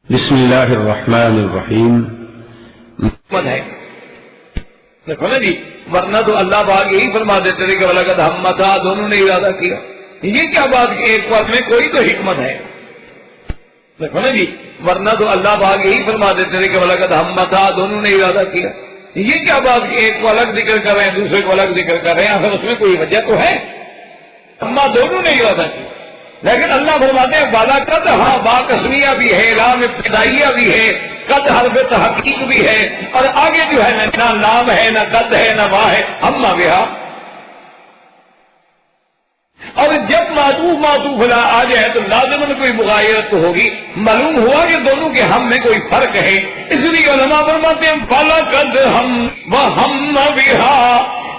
بسم اللہ الرحمن الرحیم۔ ہے دیکھو نا جی، ورنہ تو اللہ پاک یہی فرما دیتے تھے کہ وَلَقَدْ ہَمَّتْ، دونوں نے ارادہ کیا۔ یہ کیا بات کہ ایک وقت میں کوئی تو حکمت ہے؟ دیکھو نا جی، ورنہ تو اللہ پاک یہی فرما دیتے تھے کہ وَلَقَدْ ہَمَّتْ، دونوں نے ارادہ کیا۔ یہ کیا بات کہ ایک کو الگ ذکر کر رہے ہیں دوسرے کو الگ ذکر کر رہے ہیں؟ آخر اس میں کوئی وجہ تو ہے۔ ہمہ دونوں نے ارادہ کیا، لیکن اللہ فرماتے ہیں بالا قد، ہاں با قسمیہ بھی ہے، لام ابتدائیہ بھی ہے، قد حرف تحقیق بھی ہے، اور آگے جو ہے نہ نام ہے نہ قد ہے نہ وا ہے، ہمہ بہا۔ اور جب معطوف لا آ جائے تو لازماً کوئی مغایرت تو ہوگی۔ معلوم ہوا کہ دونوں کے ہم میں کوئی فرق ہے، اس لیے علماء فرماتے ہیں بالا قد ہم و ہم بہا،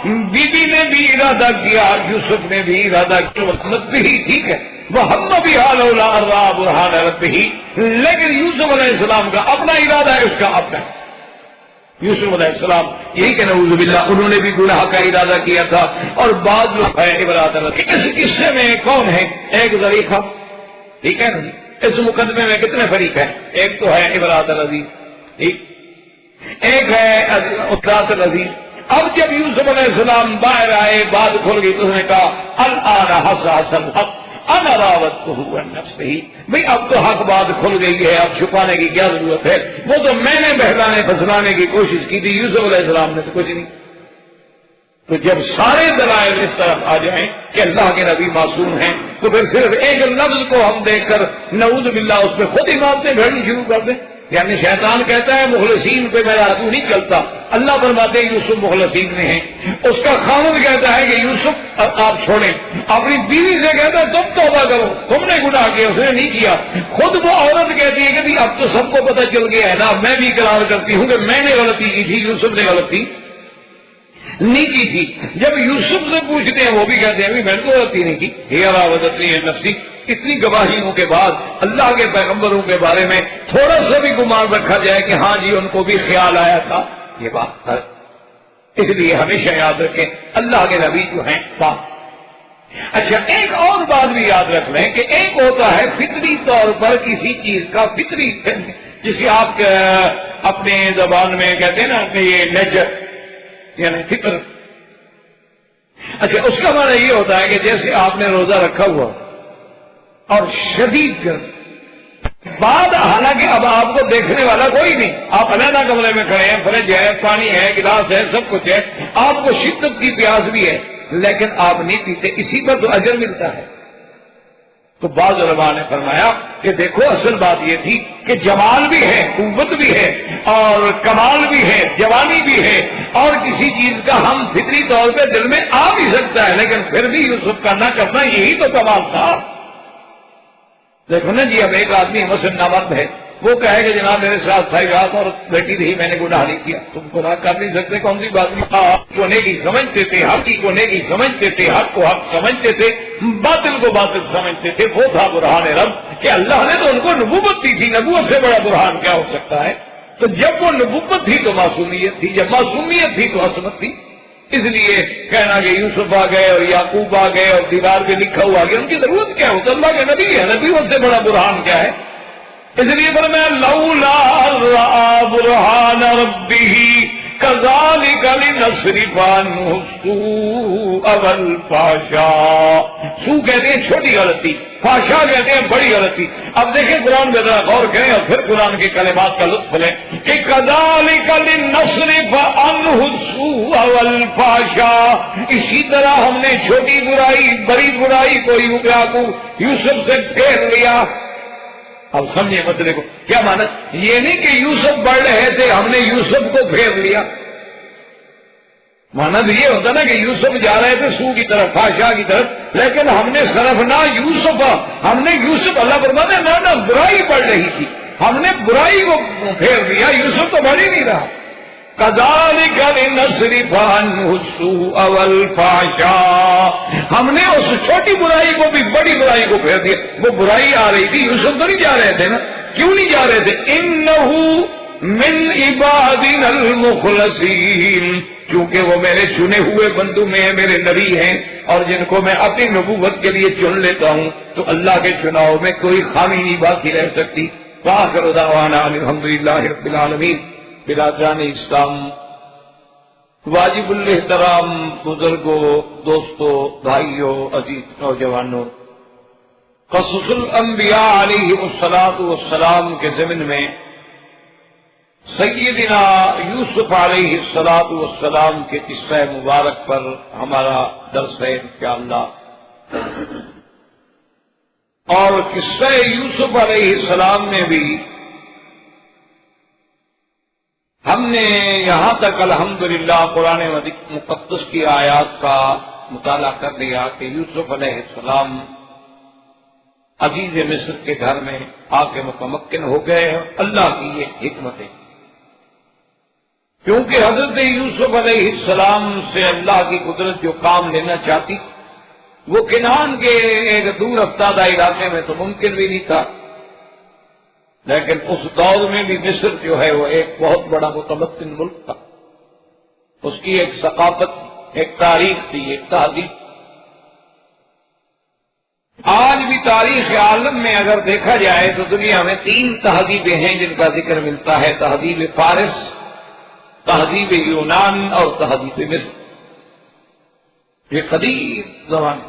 بی بی نے بھی ارادہ کیا، یوسف نے بھی ارادہ کیا، محمد بھی ٹھیک ہے، وَهَمَّ بِهَا لَوْلَا أَن رَأَىٰ بُرْهَانَ رَبِّهِ، لیکن یوسف علیہ السلام کا اپنا ارادہ ہے، اس کا اپنا۔ یوسف علیہ السلام یہی کہ نعوذ باللہ انہوں نے بھی گناہ کا ارادہ کیا تھا، اور بعض لوگ ہے عبرات اللہ۔ اس قصے میں کون ہے؟ ایک ذریعہ، ٹھیک ہے نا جی؟ اس مقدمے میں کتنے فریق ہیں؟ ایک تو ہے عبرات العزیز، ٹھیک، ایک ہے عطرات العزیز۔ اب جب یوسف علیہ السلام باہر آئے، بات کھل گئی تو اس نے کہا الآن حصحص الحق انا راودتہ عن نفسہ، بھئی اب تو حق بات کھل گئی ہے، اب چھپانے کی کیا ضرورت ہے؟ وہ تو میں نے بہلانے پھسلانے کی کوشش کی تھی، یوسف علیہ السلام نے تو کچھ نہیں۔ تو جب سارے دلائل اس طرف آ جائیں کہ اللہ کے نبی معصوم ہیں، تو پھر صرف ایک لفظ کو ہم دیکھ کر نعوذ باللہ اس پہ خود عمارتیں بھیڑنی شروع کر دیں۔ یعنی شیطان کہتا ہے مخلصین پہ میرا عدو نہیں چلتا، اللہ فرماتے ہیں یوسف مخلصین میں ہیں۔ اس کا خامد کہتا ہے کہ یوسف آپ چھوڑیں، اپنی بیوی سے کہتا ہے تم توبہ کرو، تم نے گناہ کیا، اس نے نہیں کیا۔ خود وہ عورت کہتی ہے کہ اب تو سب کو پتہ چل گیا ہے نا، میں بھی اقرار کرتی ہوں کہ میں نے غلطی کی تھی، یوسف نے غلطی نہیں کی تھی۔ جب یوسف سے پوچھتے ہیں وہ بھی کہتے ہیں میں نے تو غلطی نہیں کی، ہی راودتنی عن نفسی۔ اتنی گواہیوں کے بعد اللہ کے پیغمبروں کے بارے میں تھوڑا سا بھی گمان رکھا جائے کہ ہاں جی ان کو بھی خیال آیا تھا، یہ بات ہے۔ اس لیے ہمیشہ یاد رکھیں اللہ کے نبی جو ہیں بات۔ اچھا ایک اور بات بھی یاد رکھ لیں کہ ایک ہوتا ہے فطری طور پر کسی چیز کا فطری، جسے آپ اپنے زبان میں کہتے ہیں نا کہ یہ نیچر یعنی فطر۔ اچھا اس کا معنی یہ ہوتا ہے کہ جیسے آپ نے روزہ رکھا ہوا اور شدید گرمی، بعد حالانکہ اب آپ کو دیکھنے والا کوئی نہیں، آپ علیحدہ کمرے میں کھڑے ہیں، فریج ہے، پانی ہے، گلاس ہے، سب کچھ ہے، آپ کو شدت کی پیاس بھی ہے، لیکن آپ نہیں پیتے، اسی پر تو اجر ملتا ہے۔ تو بعض علماء نے فرمایا کہ دیکھو اصل بات یہ تھی کہ جمال بھی ہے، قوت بھی ہے، اور کمال بھی ہے، جوانی بھی ہے، اور کسی چیز کا ہم فطری طور پہ دل میں آ بھی سکتا ہے، لیکن پھر بھی یوسف کا نہ کرنا یہی تو کمال تھا۔ دیکھو نا جی، اب ایک آدمی مسلم نامرد ہے، وہ کہے کہ جناب میرے ساتھ ساری رات اور بیٹی رہی، میں نے گناہ نہیں کیا، تم گناہ کر نہیں سکتے، کون سی بات نہیں۔ آپ کو نیکی سمجھتے تھے، حق کو نیکی سمجھتے تھے، حق کو حق سمجھتے تھے، باطل کو باطل سمجھتے تھے، وہ تھا برہان رب کہ اللہ نے تو ان کو نبوت دی تھی، نبوت سے بڑا برہان کیا ہو سکتا ہے؟ تو جب وہ نبوت تھی تو معصومیت تھی، جب معصومیت تھی تو عصمت تھی۔ اس لیے کہنا کہ یوسف آ گئے اور یعقوب آ گئے اور دیوار پہ لکھا ہوا گیا، ان کی ضرورت کیا ہوتا؟ اللہ کے نبی ہے، نبیوں سے بڑا برہان کیا ہے؟ اس لیے فرمایا لولا رأى برہان ربہ کذالک لنصرف عنہ السوء والفحشاء۔ سوء کہتے ہیں چھوٹی غلطی، فحشاء کہتے ہیں بڑی غلطی۔ اب دیکھیں قرآن میں ذرا غور کریں اور پھر قرآن کے کلمات کا لطف لیں کہ کذالک لنصرف عنہ السوء والفحشاء، اسی طرح ہم نے چھوٹی برائی بڑی برائی کو یوسف سے پھیر لیا۔ اب سمجھے مسئلے کو، کیا مانا؟ یہ نہیں کہ یوسف بڑھ رہے تھے ہم نے یوسف کو پھیر لیا، مانا تو یہ ہوتا نا کہ یوسف جا رہے تھے سو کی طرف، فحشاء کی طرف، لیکن ہم نے صرف نہ یوسف، ہم نے یوسف، اللہ فرماتے ہیں نہ برائی بڑھ رہی تھی، ہم نے برائی کو پھیر لیا، یوسف تو بڑھ ہی نہیں رہا۔ کذالک لنصرف عنہ السوء والفحشاء، ہم نے اس چھوٹی برائی کو بھی بڑی برائی کو پھیر دیا۔ وہ برائی آ رہی تھی، یوسف تو نہیں جا رہے تھے نا، کیوں نہیں جا رہے تھے؟ انہ من عبادنا المخلصین، کیونکہ وہ میرے چنے ہوئے بندوں میں ہیں، میرے نبی ہیں، اور جن کو میں اپنی نبوت کے لیے چن لیتا ہوں تو اللہ کے چناؤ میں کوئی خامی نہیں باقی رہ سکتی۔ وآخر دعوانا الحمد للہ رب العالمین۔ برادران اسلام، واجب الاحترام بزرگوں، دوستوں، بھائیوں، عزیز نوجوانوں، قصص الانبیاء علیہ السلام کے ضمن میں سیدنا یوسف علیہ السلام کے قصہ مبارک پر ہمارا درس ہے انشاءاللہ۔ اور قصہ یوسف علیہ السلام میں بھی ہم نے یہاں تک الحمدللہ قرآن مقدس کی آیات کا مطالعہ کر لیا کہ یوسف علیہ السلام عزیز مصر کے گھر میں آ کے متمکن ہو گئے۔ اللہ کی یہ حکمت ہے، کیونکہ حضرت یوسف علیہ السلام سے اللہ کی قدرت جو کام لینا چاہتی وہ کنعان کے ایک دور افتادہ علاقے میں تو ممکن بھی نہیں تھا، لیکن اس دور میں بھی مصر جو ہے وہ ایک بہت بڑا متمکن ملک تھا۔ اس کی ایک ثقافت، ایک تاریخ تھی، ایک تہذیب۔ آج بھی تاریخ عالم میں اگر دیکھا جائے تو دنیا میں 3 تہذیبیں ہیں جن کا ذکر ملتا ہے: تہذیب فارس، تہذیب یونان اور تہذیب مصر۔ یہ قدیم زمانے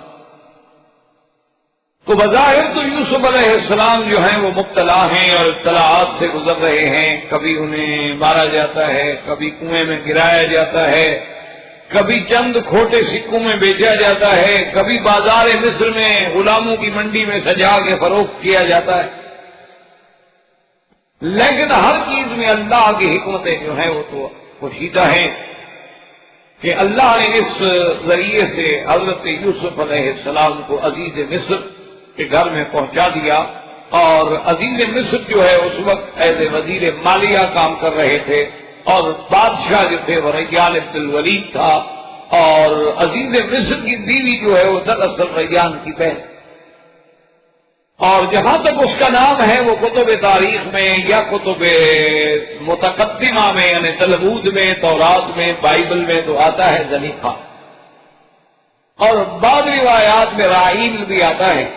تو بظاہر تو یوسف علیہ السلام جو ہیں وہ مبتلا ہیں اور ابتلاعات سے گزر رہے ہیں۔ کبھی انہیں مارا جاتا ہے، کبھی کنویں میں گرایا جاتا ہے، کبھی چند کھوٹے سکوں میں بیچا جاتا ہے، کبھی بازار مصر میں غلاموں کی منڈی میں سجا کے فروخت کیا جاتا ہے۔ لیکن ہر چیز میں اللہ کی حکمتیں جو ہیں وہ تو پوشیدہ ہیں کہ اللہ نے اس ذریعے سے حضرت یوسف علیہ السلام کو عزیز مصر کے گھر میں پہنچا دیا۔ اور عزیز مصر جو ہے اس وقت ایز وزیر مالیہ کام کر رہے تھے، اور بادشاہ جو تھے وہ ریان بن الولید تھا، اور عزیز مصر کی بیوی جو ہے وہ دراصل ریان کی بہن۔ اور جہاں تک اس کا نام ہے وہ کتب تاریخ میں یا کتب متقدمہ میں یعنی تلمود میں، تورات میں، بائبل میں تو آتا ہے زلیخا، اور بعض روایات میں راحیل بھی آتا ہے،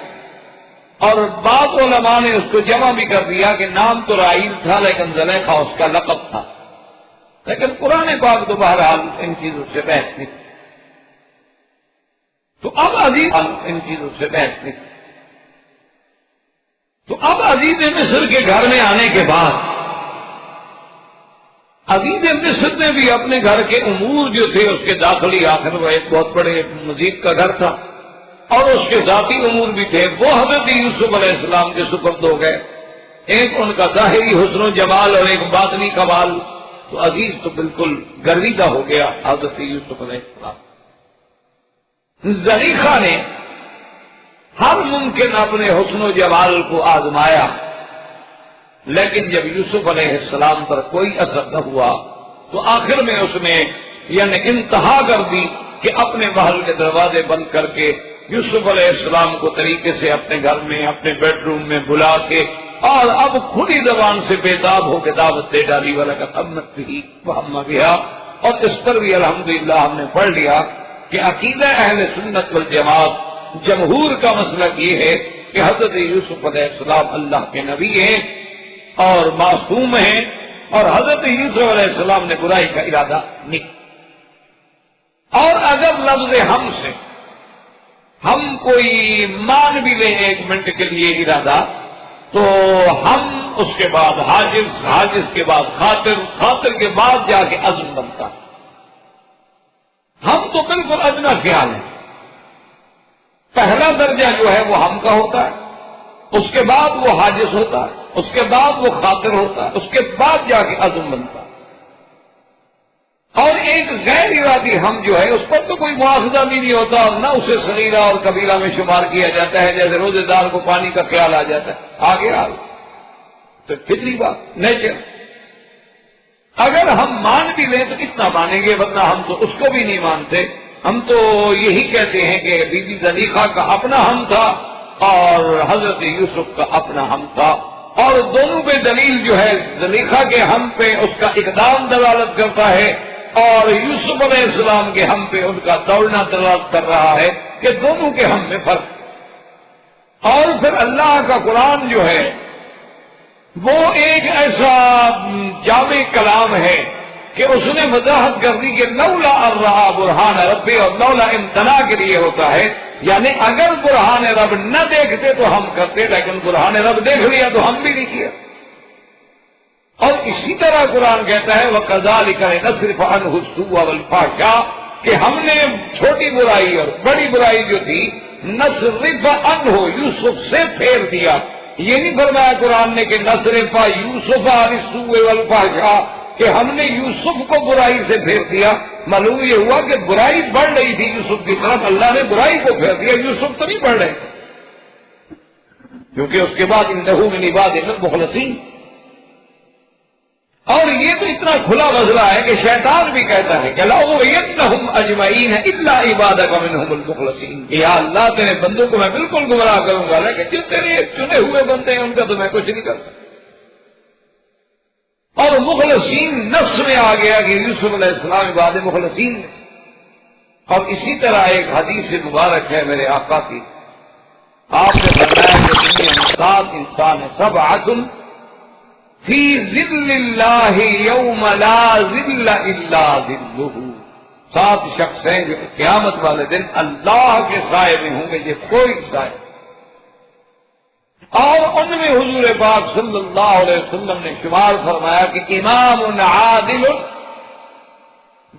اور بعض علماء نے اس کو جمع بھی کر دیا کہ نام تو راحیل تھا لیکن زلیخا اس کا لقب تھا۔ لیکن قرآن پاک تو بہرحال ان چیزوں سے بحث نہیں، تو اب عزیز ان چیزوں سے بحث نہیں۔ تو اب عزیز مصر کے گھر میں آنے کے بعد عزیز مصر نے بھی اپنے گھر کے امور جو تھے اس کے داخلی، آخر وہ ایک بہت بڑے مزید کا گھر تھا، اور اس کے ذاتی امور بھی تھے، وہ حضرت یوسف علیہ السلام کے سپرد ہو گئے۔ ایک ان کا ظاہری حسن و جمال اور ایک باطنی کمال، تو عزیز تو بالکل گرویدہ ہو گیا حضرت یوسف علیہ السلام۔ زلیخا نے ہر ممکن اپنے حسن و جمال کو آزمایا، لیکن جب یوسف علیہ السلام پر کوئی اثر نہ ہوا تو آخر میں اس نے یعنی انتہا کر دی کہ اپنے محل کے دروازے بند کر کے یوسف علیہ السلام کو طریقے سے اپنے گھر میں، اپنے بیڈ روم میں بلا کے، اور اب کھلی زبان سے بےتاب ہو کے دعوت دے ڈالی، وَلَقَدْ هَمَّتْ بِهِ وَهَمَّ بِهَا۔ اور اس پر بھی الحمدللہ ہم نے پڑھ لیا کہ عقیدہ اہل سنت والجماعت جمہور کا مسلک یہ ہے کہ حضرت یوسف علیہ السلام اللہ کے نبی ہیں اور معصوم ہیں، اور حضرت یوسف علیہ السلام نے برائی کا ارادہ نہیں۔ اور اگر لفظ ہم سے ہم کوئی مان بھی لیں 1 منٹ کے لیے ارادہ، تو ہم اس کے بعد حاجز، حاجز کے بعد خاطر، خاطر کے بعد جا کے عزم بنتا۔ ہم تو بالکل ادنا خیال ہے، پہلا درجہ جو ہے وہ ہم کا ہوتا ہے، اس کے بعد وہ حاجز ہوتا ہے، اس کے بعد وہ خاطر ہوتا ہے، اس کے بعد جا کے عزم بنتا ہے۔ اور ایک غیر ارادی ہم جو ہے اس پر تو کوئی مواخذہ بھی نہیں ہوتا، اور نہ اسے صغیرہ اور کبیرہ میں شمار کیا جاتا ہے، جیسے روزے دار کو پانی کا خیال آ جاتا ہے، آگے تو فطری بات، نیچر۔ اگر ہم مان بھی لیں تو کتنا مانیں گے، ورنہ ہم تو اس کو بھی نہیں مانتے۔ ہم تو یہی کہتے ہیں کہ بی بی زلیخا کا اپنا ہم تھا اور حضرت یوسف کا اپنا ہم تھا، اور دونوں پہ دلیل جو ہے زلیخا کے ہم پہ اس کا اقدام دلالت کرتا ہے، اور یوسف علیہ السلام کے ہم پہ ان کا دوڑنا دلالت کر رہا ہے کہ دونوں کے ہم میں فرق۔ اور پھر اللہ کا قرآن جو ہے وہ ایک ایسا جامع کلام ہے کہ اس نے وضاحت کر دی کہ لولا الرا برہان رب اور لولا امتناع کے لیے ہوتا ہے، یعنی اگر برہان رب نہ دیکھتے تو ہم کرتے، لیکن برہان رب دیکھ لیا تو ہم بھی نہیں کیا۔ اور اسی طرح قرآن کہتا ہے وَكَذَلِكَ لِنَصْرِفَ عَنْهُ السُّوءَ وَالْفَحْشَاءَ، کہ ہم نے چھوٹی برائی اور بڑی برائی جو تھی نصرف عنہ یوسف سے پھیر دیا۔ یہ نہیں فرمایا قرآن نے کہ نصرف یوسف عن السوء والفحشاء، کہ ہم نے یوسف کو برائی سے پھیر دیا۔ معلوم یہ ہوا کہ برائی بڑھ رہی تھی یوسف کی طرف، اللہ نے برائی کو پھیر دیا، یوسف تو نہیں بڑھ رہے تھے، کیونکہ اس کے بعد انہ من عبادنا المخلصین۔ اور یہ تو اتنا کھلا مسئلہ ہے کہ شیطان بھی کہتا ہے کہ لَأُغْوِيَنَّهُمْ أَجْمَعِينَ إِلَّا عِبَادَكَ مِنْهُمُ الْمُخْلَصِينَ، یا اللہ تیرے بندوں کو میں بالکل گمراہ کروں گا، لیکن جو تیرے چنے ہوئے بندے ہیں ان کا تو میں کچھ نہیں کر سکتا۔ اور مخلصین نص میں آ گیا کہ یوسف علیہ السلام عباد مخلصین میں سے۔ اور اسی طرح ایک حدیث مبارک ہے میرے آقا کی، آپ نے فرمایا کہ دنیا میں 7 انسان ہیں، سبعۃ فی ظل اللہ یوم لا ظل الا ظلہ، 7 شخص ہیں جو قیامت والے دن اللہ کے سائے میں ہوں گے، یہ کوئی سائے۔ اور ان میں حضور پاک صلی اللہ علیہ وسلم نے شمار فرمایا کہ امام عادل،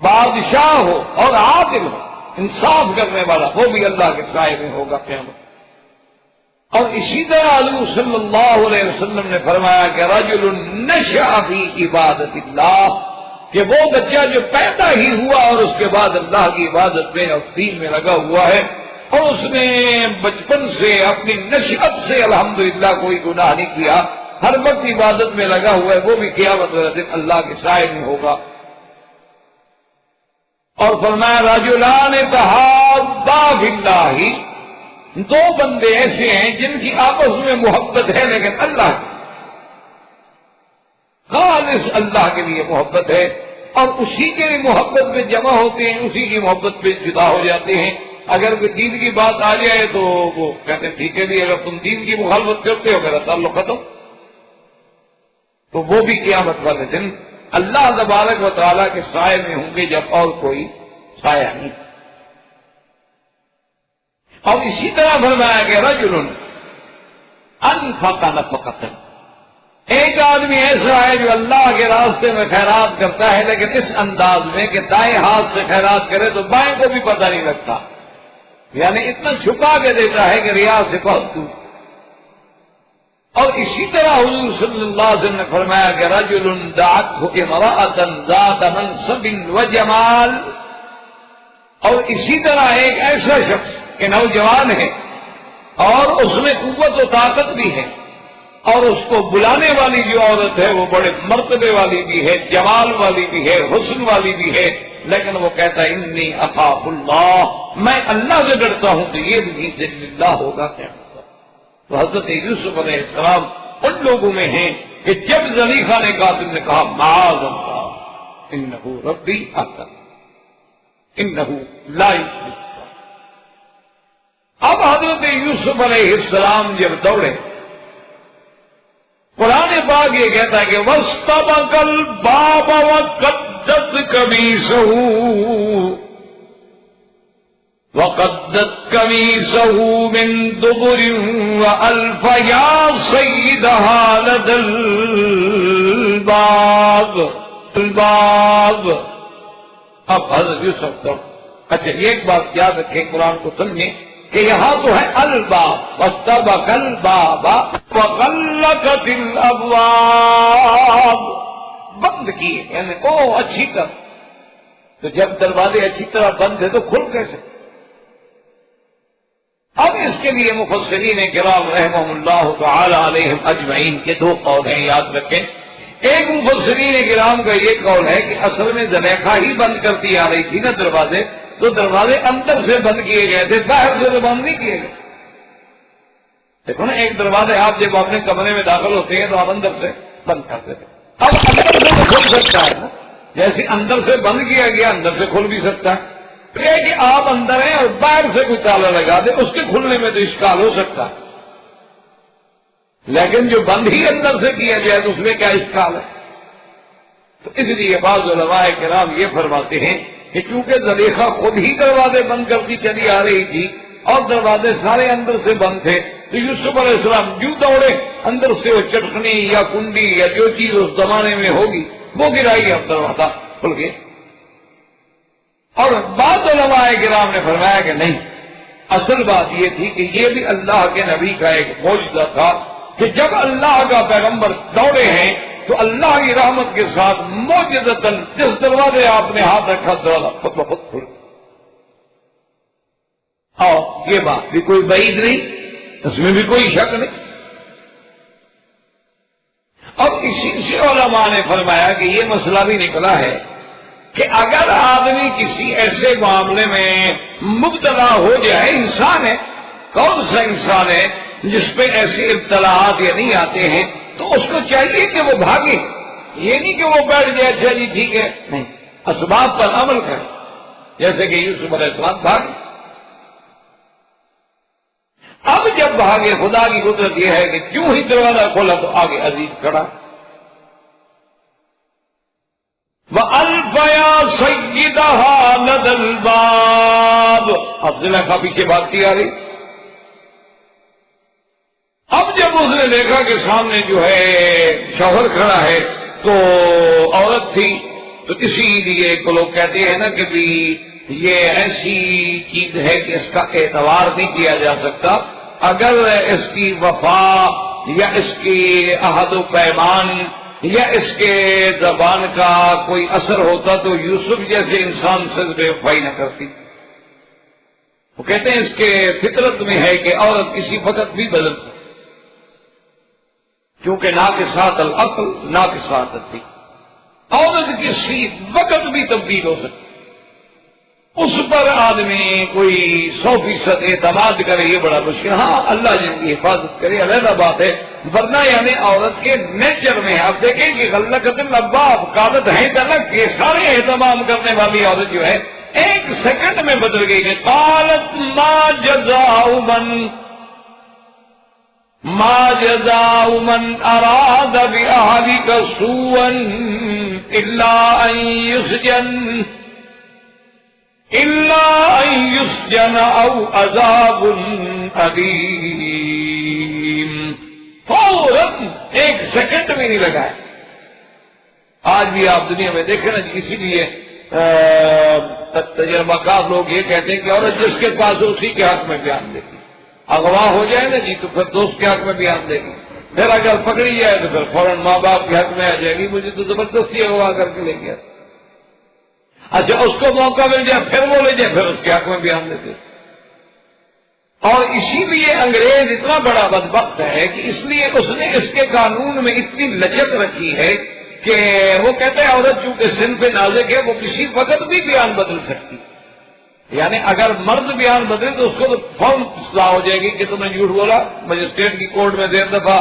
بادشاہ ہو اور عادل ہو، انصاف کرنے والا، وہ بھی اللہ کے سائے میں ہوگا قیامت۔ اور اسی طرح حضور صلی اللہ علیہ وسلم نے فرمایا کہ رجل نشأ فی عبادت اللہ، کہ وہ بچہ جو پیدا ہی ہوا اور اس کے بعد اللہ کی عبادت میں اور دین میں لگا ہوا ہے، اور اس نے بچپن سے اپنی نشأت سے الحمدللہ کوئی گناہ نہیں کیا، ہر وقت عبادت میں لگا ہوا ہے، وہ بھی قیامت والے دن اللہ کے سائے میں ہوگا۔ اور فرمایا رجلان تحابا فی اللہ، 2 بندے ایسے ہیں جن کی آپس میں محبت ہے لیکن اللہ کی، خالص اللہ کے لیے محبت ہے، اور اسی کے لیے محبت میں جمع ہوتے ہیں، اسی کی محبت میں جدا ہو جاتے ہیں۔ اگر کوئی دین کی بات آ جائے تو وہ کہتے ہیں ٹھیک ہے بھی، اگر تم دین کی مخالفت کرتے ہو میرا تعلق ختم۔ تو وہ بھی قیامت والے دن اللہ تبارک و تعالیٰ کے سائے میں ہوں گے جب اور کوئی سایہ نہیں۔ اور اسی طرح فرمایا کہ رجل انفق نفقۃ، ایک آدمی ایسا ہے جو اللہ کے راستے میں خیرات کرتا ہے لیکن اس انداز میں کہ دائیں ہاتھ سے خیرات کرے تو بائیں کو بھی پتہ نہیں لگتا، یعنی اتنا چھپا کے دیتا ہے کہ ریا سے بہت دور۔ اور اسی طرح حضور صلی اللہ علیہ وسلم نے فرمایا کہ رجل دعته امرأة ذات منصب وجمال، اور اسی طرح ایک ایسا شخص کہ نوجوان ہے اور اس میں قوت و طاقت بھی ہے، اور اس کو بلانے والی جو عورت ہے وہ بڑے مرتبے والی بھی ہے، جمال والی بھی ہے، حسن والی بھی ہے، لیکن وہ کہتا ہے انی اخاف اللہ، میں اللہ سے ڈرتا ہوں، تو یہ بھی ذل اللہ ہوگا کیا ہوگا۔ تو حضرت یوسف علیہ السلام ان لوگوں میں ہیں کہ جب زلیخا نے قاتل نے کہا معاذ اللہ انہ ربی احسن انہ لا یفلح۔ اب حضرت یوسف علیہ السلام جب دوڑے، قرآن پاک یہ کہتا ہے کہ وَاسْتَبَقَ الْبَابَ وَقَدَّتْ قَمِيصَهُ مِن دُبُرٍ وَأَلْفَ يَا سَيِّدَهَا لَدَى الْبَابِ۔ اب حضرت یوسف تو اچھا ایک بات یاد رکھیں، قرآن کو سمجھیں کہ یہاں تو ہے الباب، واستبق الباب وغلقت الابواب، بند کیے، یعنی اچھی طرح۔ تو جب دروازے اچھی طرح بند ہے تو کھل کیسے؟ اب اس کے لیے مفسرین کرام رحمہم اللہ تعالی علیہم اجمعین کے 2 قول ہیں، یاد رکھیں۔ ایک مفسرین کرام کا یہ قول ہے کہ اصل میں زلیخا ہی بند کرتی آ رہی تھی نا دروازے، تو دروازے اندر سے بند کیے گئے تھے، باہر سے تو بند نہیں کیے گئے۔ دیکھو نا، ایک دروازے آپ جب اپنے کمرے میں داخل ہوتے ہیں تو آپ اندر سے بند کرتے تھے، اب اندر سے تو کھل سکتا ہے نا، جیسے اندر سے بند کیا گیا اندر سے کھل بھی سکتا ہے۔ یہ کہ آپ اندر ہیں اور باہر سے کوئی تالا لگا دے، اس کے کھلنے میں تو اشکال ہو سکتا ہے۔ لیکن جو بند ہی اندر سے کیا جائے تو اس میں کیا اشکال ہے؟ تو اس لیے بعض علماء کرام یہ فرماتے ہیں کہ چونکہ زلیخا خود ہی دروازے بند کرتی چلی آ رہی تھی اور دروازے سارے اندر سے بند تھے، تو یوسف علیہ السلام جو دوڑے اندر سے وہ چٹکنی یا کنڈی یا جو چیز اس زمانے میں ہوگی وہ گرائی، اب دروازہ کھل گیا۔ اور بعض علماء کرام نے فرمایا کہ نہیں، اصل بات یہ تھی کہ یہ بھی اللہ کے نبی کا ایک معجزہ تھا کہ جب اللہ کا پیغمبر دوڑے ہیں تو اللہ کی رحمت کے ساتھ معجزتاً جس دروازے آپ نے ہاتھ رکھا دروازہ خود بخود کھل۔ اور یہ بات بھی کوئی بعید نہیں، اس میں بھی کوئی شک نہیں۔ اور اسی سے علماء نے فرمایا کہ یہ مسئلہ بھی نکلا ہے کہ اگر آدمی کسی ایسے معاملے میں مبتلا ہو جائے، انسان ہے، کون سا انسان ہے جس پہ ایسے ابتلاحات یا نہیں آتے ہیں، تو اس کو چاہیے کہ وہ بھاگے، یہ نہیں کہ وہ بیٹھ جائے اچھا جی ٹھیک ہے، نہیں، اسباب پر عمل کرے، جیسے کہ یوسف علیہ السلام بھاگے۔ اب جب بھاگے، خدا کی قدرت یہ ہے کہ کیوں ہی دروازہ کھولا تو آگے عزیز کھڑا۔ وَأَلْفَيَا سَيِّدَهَا لَدَى الْبَابِ، اب زلیخا پیچھے بھاگتی آ رہی۔ اب جب اس نے دیکھا کہ سامنے جو ہے شوہر کھڑا ہے تو عورت تھی، تو اسی لیے کو لوگ کہتے ہیں نا کہ بھی یہ ایسی چیز ہے کہ اس کا اعتبار نہیں کیا جا سکتا، اگر اس کی وفا یا اس کی عہد و پیمان یا اس کے زبان کا کوئی اثر ہوتا تو یوسف جیسے انسان سے بے وفائی نہ کرتی۔ وہ کہتے ہیں اس کے فطرت میں ہے کہ عورت کسی وقت بھی بدل سکتی، کیونکہ ناقصات العقل ناقصات الدین، عورت کسی وقت بھی تبدیل ہو سکتی۔ اس پر آدمی کوئی 100% اعتماد کرے یہ بڑا مشکل، ہاں اللہ جن کی حفاظت کرے علیحدہ بات ہے، ورنہ یعنی عورت کے نیچر میں اب دیکھیں کہ غلقت الابواب قابت ہے تلک کے سارے اہتمام کرنے والی عورت جو ہے ایک سیکنڈ میں بدل گئی کہ قالت ما جزاء من اراد بأهلك سوءا الا ان يسجن او عذاب الیم، فوراً ایک سیکنڈ میں نہیں لگا ہے۔ آج بھی آپ دنیا میں دیکھیں نا، اسی لیے تجربہ کار لوگ یہ کہتے ہیں کہ عورت جس کے پاس اسی کے حق میں بیان دے گی، اغوا ہو جائے نا جی تو پھر دوست کے حق میں بیان دے گی، پھر اگر پکڑی جائے تو پھر فوراً ماں باپ کے حق میں آ جائے گی، مجھے تو زبردستی اغوا کر کے لے گیا۔ اچھا اس کو موقع مل جائے پھر وہ لے جائے، پھر اس کے حق میں بیان دیتے۔ اور اسی لیے انگریز اتنا بڑا بدبخت ہے کہ اس لیے اس نے اس کے قانون میں اتنی لچک رکھی ہے کہ وہ کہتے ہیں عورت چونکہ صنف نازک ہے وہ کسی وقت بھی بیان بدل سکتی، یعنی اگر مرد بیان بدلے تو اس کو تو فوراً اصلاح ہو جائے گی کہ تم نے جھوٹ بولا۔ مجسٹریٹ کی کورٹ میں 1.5 دفعہ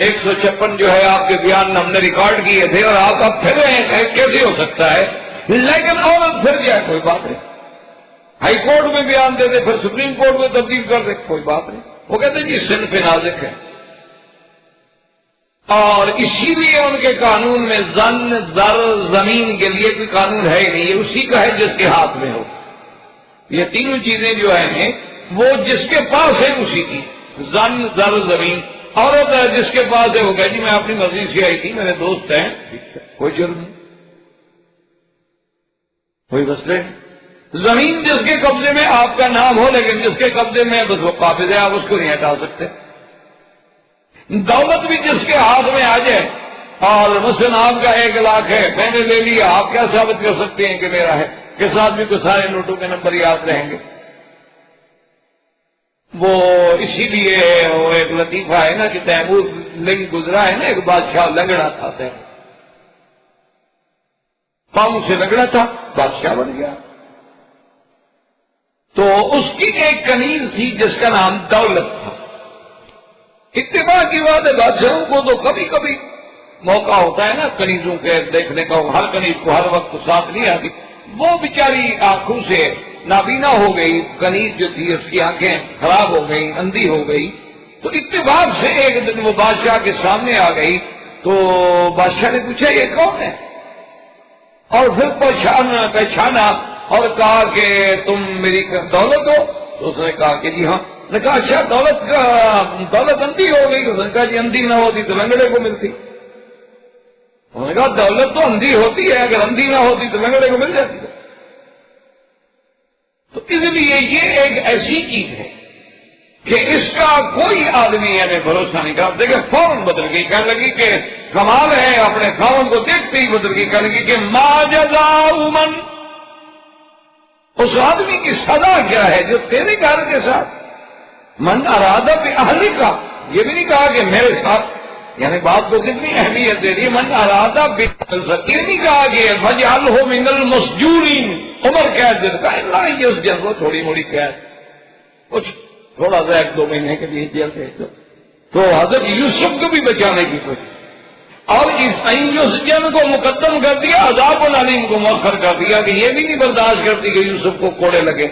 156 جو ہے آپ کے بیان ہم نے ریکارڈ کیے تھے اور آپ اب پھر رہے ہیں، کیسے ہو سکتا ہے؟ لیکن عورت پھر جائے کوئی بات نہیں، ہائی کورٹ میں بیان دے دے پھر سپریم کورٹ میں تبدیل کر دے کوئی بات نہیں، وہ کہتے ہیں جی صنف نازک ہے۔ اور اسی لیے ان کے قانون میں زن زر زمین کے لیے کوئی قانون ہے ہی نہیں، یہ اسی کا ہے جس کے ہاتھ میں ہو۔ یہ تینوں چیزیں جو ہیں وہ جس کے پاس ہے اسی کی، زن زر زمین۔ عورت ہے جس کے پاس ہے وہ کہتی میں اپنی مرضی سے آئی تھی، میرے دوست ہیں، کوئی جرم نہیں، کوئی مسئلہ نہیں۔ زمین جس کے قبضے میں آپ کا نام ہو لیکن جس کے قبضے میں بس وہ قابض ہے، آپ اس کو نہیں ہٹا سکتے۔ دولت بھی جس کے ہاتھ میں آ جائے، اور مثلا آپ کا 1 لاکھ ہے، میں نے لے لیا، آپ کیا ثابت کر سکتے ہیں کہ میرا ہے؟ کس آدمی کو سارے نوٹوں کے نمبر یاد رہیں گے؟ وہ اسی لیے وہ ایک لطیفہ ہے نا کہ تیمور لنگ گزرا ہے نا، ایک بادشاہ لنگڑا تھا، پاؤں سے لنگڑا تھا، بادشاہ بن گیا۔ تو اس کی ایک کنیز تھی جس کا نام دولت تھا۔ اتباع کی بات ہے، بادشاہوں کو تو کبھی کبھی موقع ہوتا ہے نا کنیزوں کے دیکھنے کا، ہر کنیز کو ہر وقت ساتھ نہیں آتی۔ وہ بیچاری آنکھوں سے نابینا ہو گئی، کنیز جو تھی اس کی آنکھیں خراب ہو گئی، اندھی ہو گئی، تو اتفاق سے ایک دن وہ بادشاہ کے سامنے آ گئی تو بادشاہ نے پوچھا یہ کون ہے، اور پھر پہچانا اور کہا کہ تم میری دولت ہو؟ تو اس نے کہا کہ جی ہاں۔ نے کہا اچھا دولت اندھی ہو گئی؟ اس نے کہا جی اندھی نہ ہوتی تو لنگڑے کو ملتی۔ انہوں نے کہا دولت تو اندھی ہوتی ہے، اگر اندھی نہ ہوتی تو لنگڑے کو مل جاتی ہے۔ تو اس لیے یہ ایک ایسی چیز ہے کہ اس کا کوئی آدمی ہمیں بھروسہ نہیں کرتا۔ دیکھیں فوراً بدل گئی، کہنے لگی کہ کمال ہے، اپنے خاوند کو دیکھتے ہی بدل گئی، کہنے لگی کہ ما جزاء من، اس آدمی کی سزا کیا ہے جو تیرے گھر کے ساتھ، من اراد باہلک، یہ بھی نہیں کہا کہ میرے ساتھ، یعنی بات کو کتنی اہمیت دے دی، من اراد باہلک، یہ نہیں کہا کہ فجعلہ من المسجونین، عمر قید دیتا ہے، اللہ یہ اس جن کو تھوڑی موڑی قید، کچھ تھوڑا سا 1-2 مہینے کے لیے جیل بھیج دو۔ تو حضرت یوسف کو بھی بچانے کی کوشش، اور اس جن کو مقدم کر دیا، عذاب العلیم کو مؤخر کر دیا کہ یہ بھی نہیں برداشت کرتی کہ یوسف کو کوڑے لگے۔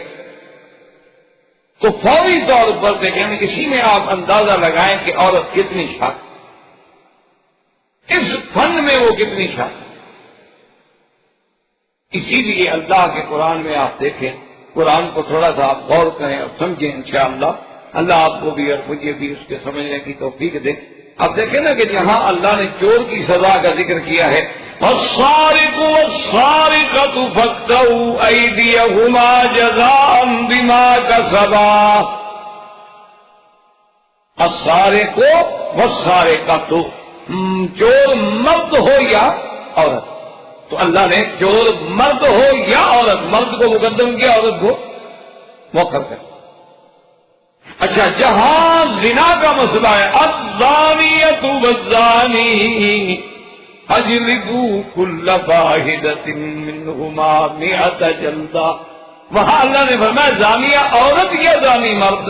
تو فوری طور پر دیکھیں، اسی میں آپ اندازہ لگائیں کہ عورت کتنی شاطر، اس فن میں وہ کتنی شاطر۔ اسی لیے اللہ کے قرآن میں آپ دیکھیں، قرآن کو تھوڑا سا آپ غور کریں اور سمجھیں، انشاءاللہ اللہ آپ کو بھی اور مجھے بھی اس کے سمجھنے کی توفیق دے۔ اب دیکھیں نا کہ جہاں اللہ نے چور کی سزا کا ذکر کیا ہے، وَالسَّارِقُ وَالسَّارِقَةُ فَاقْطَعُوا أَيْدِيَهُمَا جَزَاءً بِمَا كَسَبَا، السَّارِقُ وَالسَّارِقَةُ، چور مرد ہو یا عورت، تو اللہ نے چور مرد ہو یا عورت، مرد کو مقدم کیا، عورت کو مؤخر کر۔ اچھا جہاں زنا کا مسئلہ ہے، الزانیۃ والزانی فاجلدوا کل واحدۃ منہما 100 جلدہ، وہاں اللہ نے فرمایا زانیہ عورت یا زانی مرد،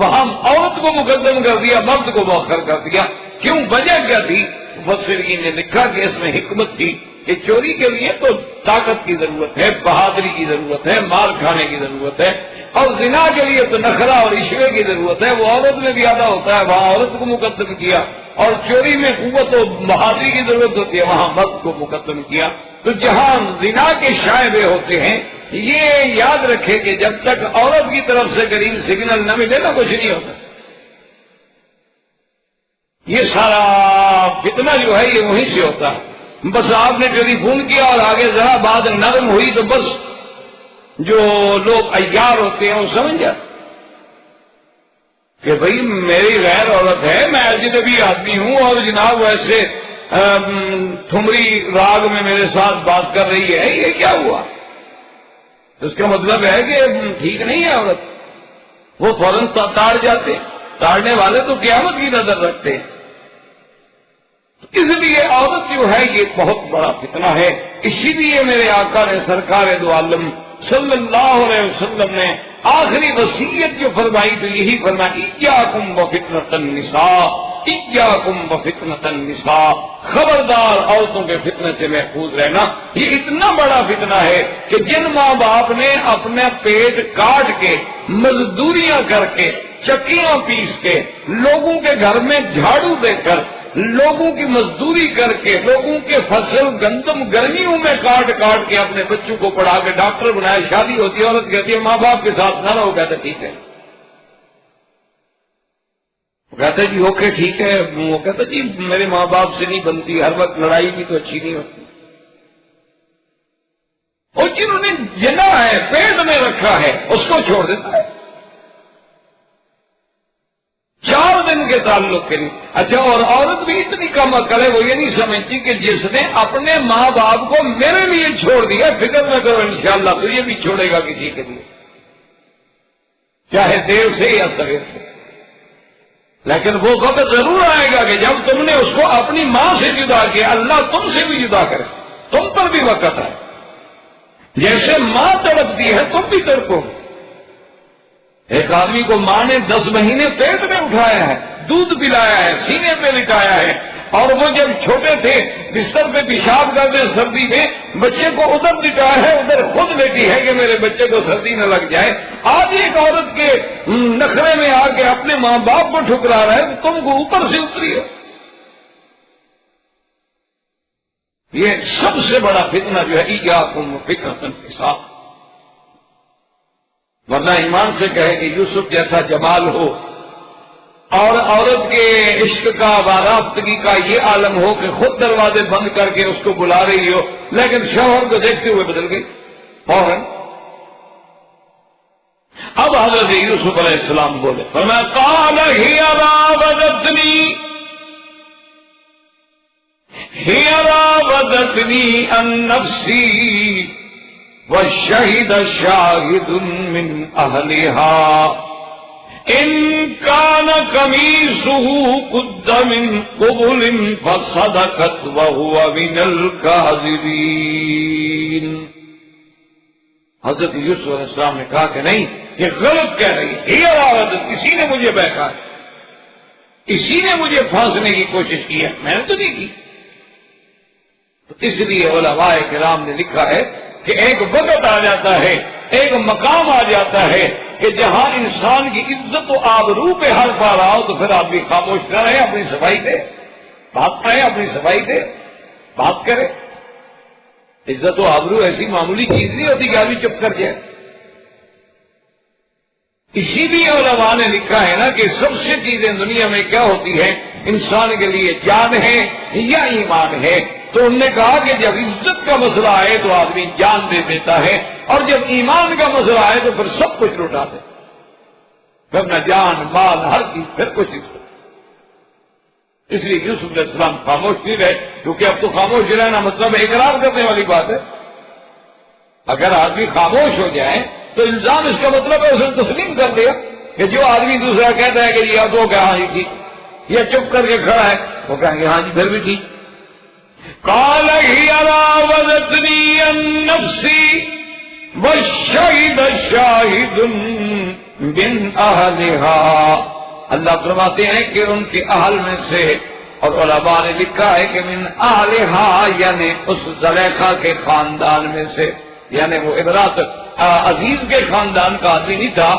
وہاں عورت کو مقدم کر دیا، مرد کو مؤخر کر دیا۔ کیوں؟ وجہ کیا تھی؟ مفسرین نے لکھا کہ اس میں حکمت تھی کہ چوری کے لیے تو طاقت کی ضرورت ہے، بہادری کی ضرورت ہے، مار کھانے کی ضرورت ہے، اور زنا کے لیے تو نخرہ اور عشرے کی ضرورت ہے، وہ عورت میں زیادہ ہوتا ہے، وہاں عورت کو مقدم کیا، اور چوری میں قوت و بہادری کی ضرورت ہوتی ہے، وہاں مرد کو مقدم کیا۔ تو جہاں زنا کے شائبے ہوتے ہیں، یہ یاد رکھے کہ جب تک عورت کی طرف سے گرین سگنل نہ ملے نا کچھ نہیں ہوتا۔ یہ سارا فتنہ جو ہے یہ وہیں سے ہوتا ہے۔ بس آپ نے ٹیلی فون کیا اور آگے ذرا بات نرم ہوئی تو بس جو لوگ عیار ہوتے ہیں وہ سمجھ جاتے کہ بھئی میری غیر عورت ہے، میں اجنبی آدمی ہوں، اور جناب ویسے ٹھمری راگ میں میرے ساتھ بات کر رہی ہے، یہ کیا ہوا؟ تو اس کا مطلب ہے کہ ٹھیک نہیں ہے عورت، وہ فوراً تاڑ جاتے، تاڑنے والے تو قیامت کی نظر رکھتے ہیں۔ اس لیے عورت جو ہے یہ بہت بڑا فتنہ ہے۔ اسی لیے میرے آقا نے سرکار دو عالم صلی اللہ علیہ وسلم نے آخری وصیت جو فرمائی تو یہی فرمائی، ایاکم وفتنۃ النساء، ایاکم وفتنۃ النساء، خبردار عورتوں کے فتنے سے محفوظ رہنا۔ یہ اتنا بڑا فتنہ ہے کہ جن ماں باپ نے اپنا پیٹ کاٹ کے، مزدوریاں کر کے، چکیاں پیس کے، لوگوں کے گھر میں جھاڑو دے کر، لوگوں کی مزدوری کر کے، لوگوں کے فصل گندم گرمیوں میں کاٹ کاٹ کے اپنے بچوں کو پڑھا کے ڈاکٹر بنایا، شادی ہوتی ہے، عورت کہتی ہے ماں باپ کے ساتھ نہ رہو، کہتے ٹھیک ہے، وہ کہتے جی اوکے ٹھیک ہے، وہ کہتا جی میرے ماں باپ سے نہیں بنتی، ہر وقت لڑائی بھی تو اچھی نہیں ہوتی۔ اور جنہوں نے جنا ہے، پیٹ میں رکھا ہے، اس کو چھوڑ دیتا ہے 4 دن کے تعلق کے لیے۔ اچھا، اور عورت بھی اتنی کم عقل ہے، وہ یہ نہیں سمجھتی کہ جس نے اپنے ماں باپ کو میرے لیے چھوڑ دیا، فکر نہ کرو انشاءاللہ تو یہ بھی چھوڑے گا کسی کے لیے، چاہے دیر سے یا سویر سے۔ لیکن وہ وقت ضرور آئے گا کہ جب تم نے اس کو اپنی ماں سے جدا کیا، اللہ تم سے بھی جدا کرے، تم پر بھی وقت آئے، جیسے ماں تڑپتی ہے تم بھی تڑپو۔ ایک آدمی کو ماں نے 10 مہینے پیٹ میں اٹھایا ہے، دودھ پلایا ہے، سینے پہ لٹایا ہے، اور وہ جب چھوٹے تھے بستر پہ پیشاب کرتے سردی میں، بچے کو ادھر لٹایا ہے، ادھر خود لیٹی ہے کہ میرے بچے کو سردی نہ لگ جائے۔ آج ایک عورت کے نخرے میں آ کے اپنے ماں باپ کو ٹھکرا رہا ہے، تم کو اوپر سے اتری ہو۔ یہ سب سے بڑا فتنہ جو ہے ایاکم فتنۃ النساء، ورنہ ایمان سے کہے کہ یوسف جیسا جمال ہو اور عورت کے عشق کا بارافتگی کا یہ عالم ہو کہ خود دروازے بند کر کے اس کو بلا رہی ہو، لیکن شوہر کو دیکھتے ہوئے بدل گئی فوراً۔ اب حضرت یوسف علیہ السلام بولے، فرمایا قال ہی راودتنی عن نفسی وشہد شاہد من اہلہا ان کان قمیصہ قد من قبل فصدقت وہو من الکاذبین۔ حضرت یوسف علیہ السلام نے کہا کہ نہیں، یہ غلط کہہ رہی ہے، یہ عورت کسی نے مجھے بہکا ہے، اسی نے مجھے پھانسنے کی کوشش کی ہے، میں نے تو نہیں کی۔ تو اس لیے علماء کرام نے لکھا ہے کہ ایک وقت آ جاتا ہے، ایک مقام آ جاتا ہے کہ جہاں انسان کی عزت و آبرو پہ حرف آ رہا ہو تو پھر آپ بھی خاموش نہ رہے، اپنی صفائی دے، بات کریں، اپنی صفائی دے، بات کرے۔ عزت و آبرو ایسی معمولی چیز نہیں ہوتی کہ آدمی چپ کر جائے۔ اسی لیے علماء نے لکھا ہے نا کہ سب سے چیزیں دنیا میں کیا ہوتی ہیں، انسان کے لیے جان ہے یا ایمان ہے۔ تو انہوں نے کہا کہ جب عزت کا مسئلہ آئے تو آدمی جان دے دیتا ہے، اور جب ایمان کا مسئلہ آئے تو پھر سب کچھ لوٹا دے، پھر اپنا جان مال ہر چیز پھر کچھ نہیں۔ اس لیے یوسف علیہ السلام خاموش نہیں رہے، کیونکہ اب تو خاموش رہنا مطلب اقرار کرنے والی بات ہے۔ اگر آدمی خاموش ہو جائے تو الزام اس کا مطلب ہے اسے تسلیم کر دیا کہ جو آدمی دوسرا کہتا ہے کہ یہ تو کہ ہاں جی ٹھیک، یا چپ کر کے کھڑا ہے وہ کہیں گے ہاں جی پھر بھی ٹھیک۔ قال ہی راودتنی عن نفسی وشہد شاہد من اہلہا۔ اللہ فرماتے ہیں کہ ان کے اہل میں سے، اور علماء نے لکھا ہے کہ من اہلہا یعنی اس زلیخا کے خاندان میں سے، یعنی وہ عبرات عزیز کے خاندان کا آدمی نہیں تھا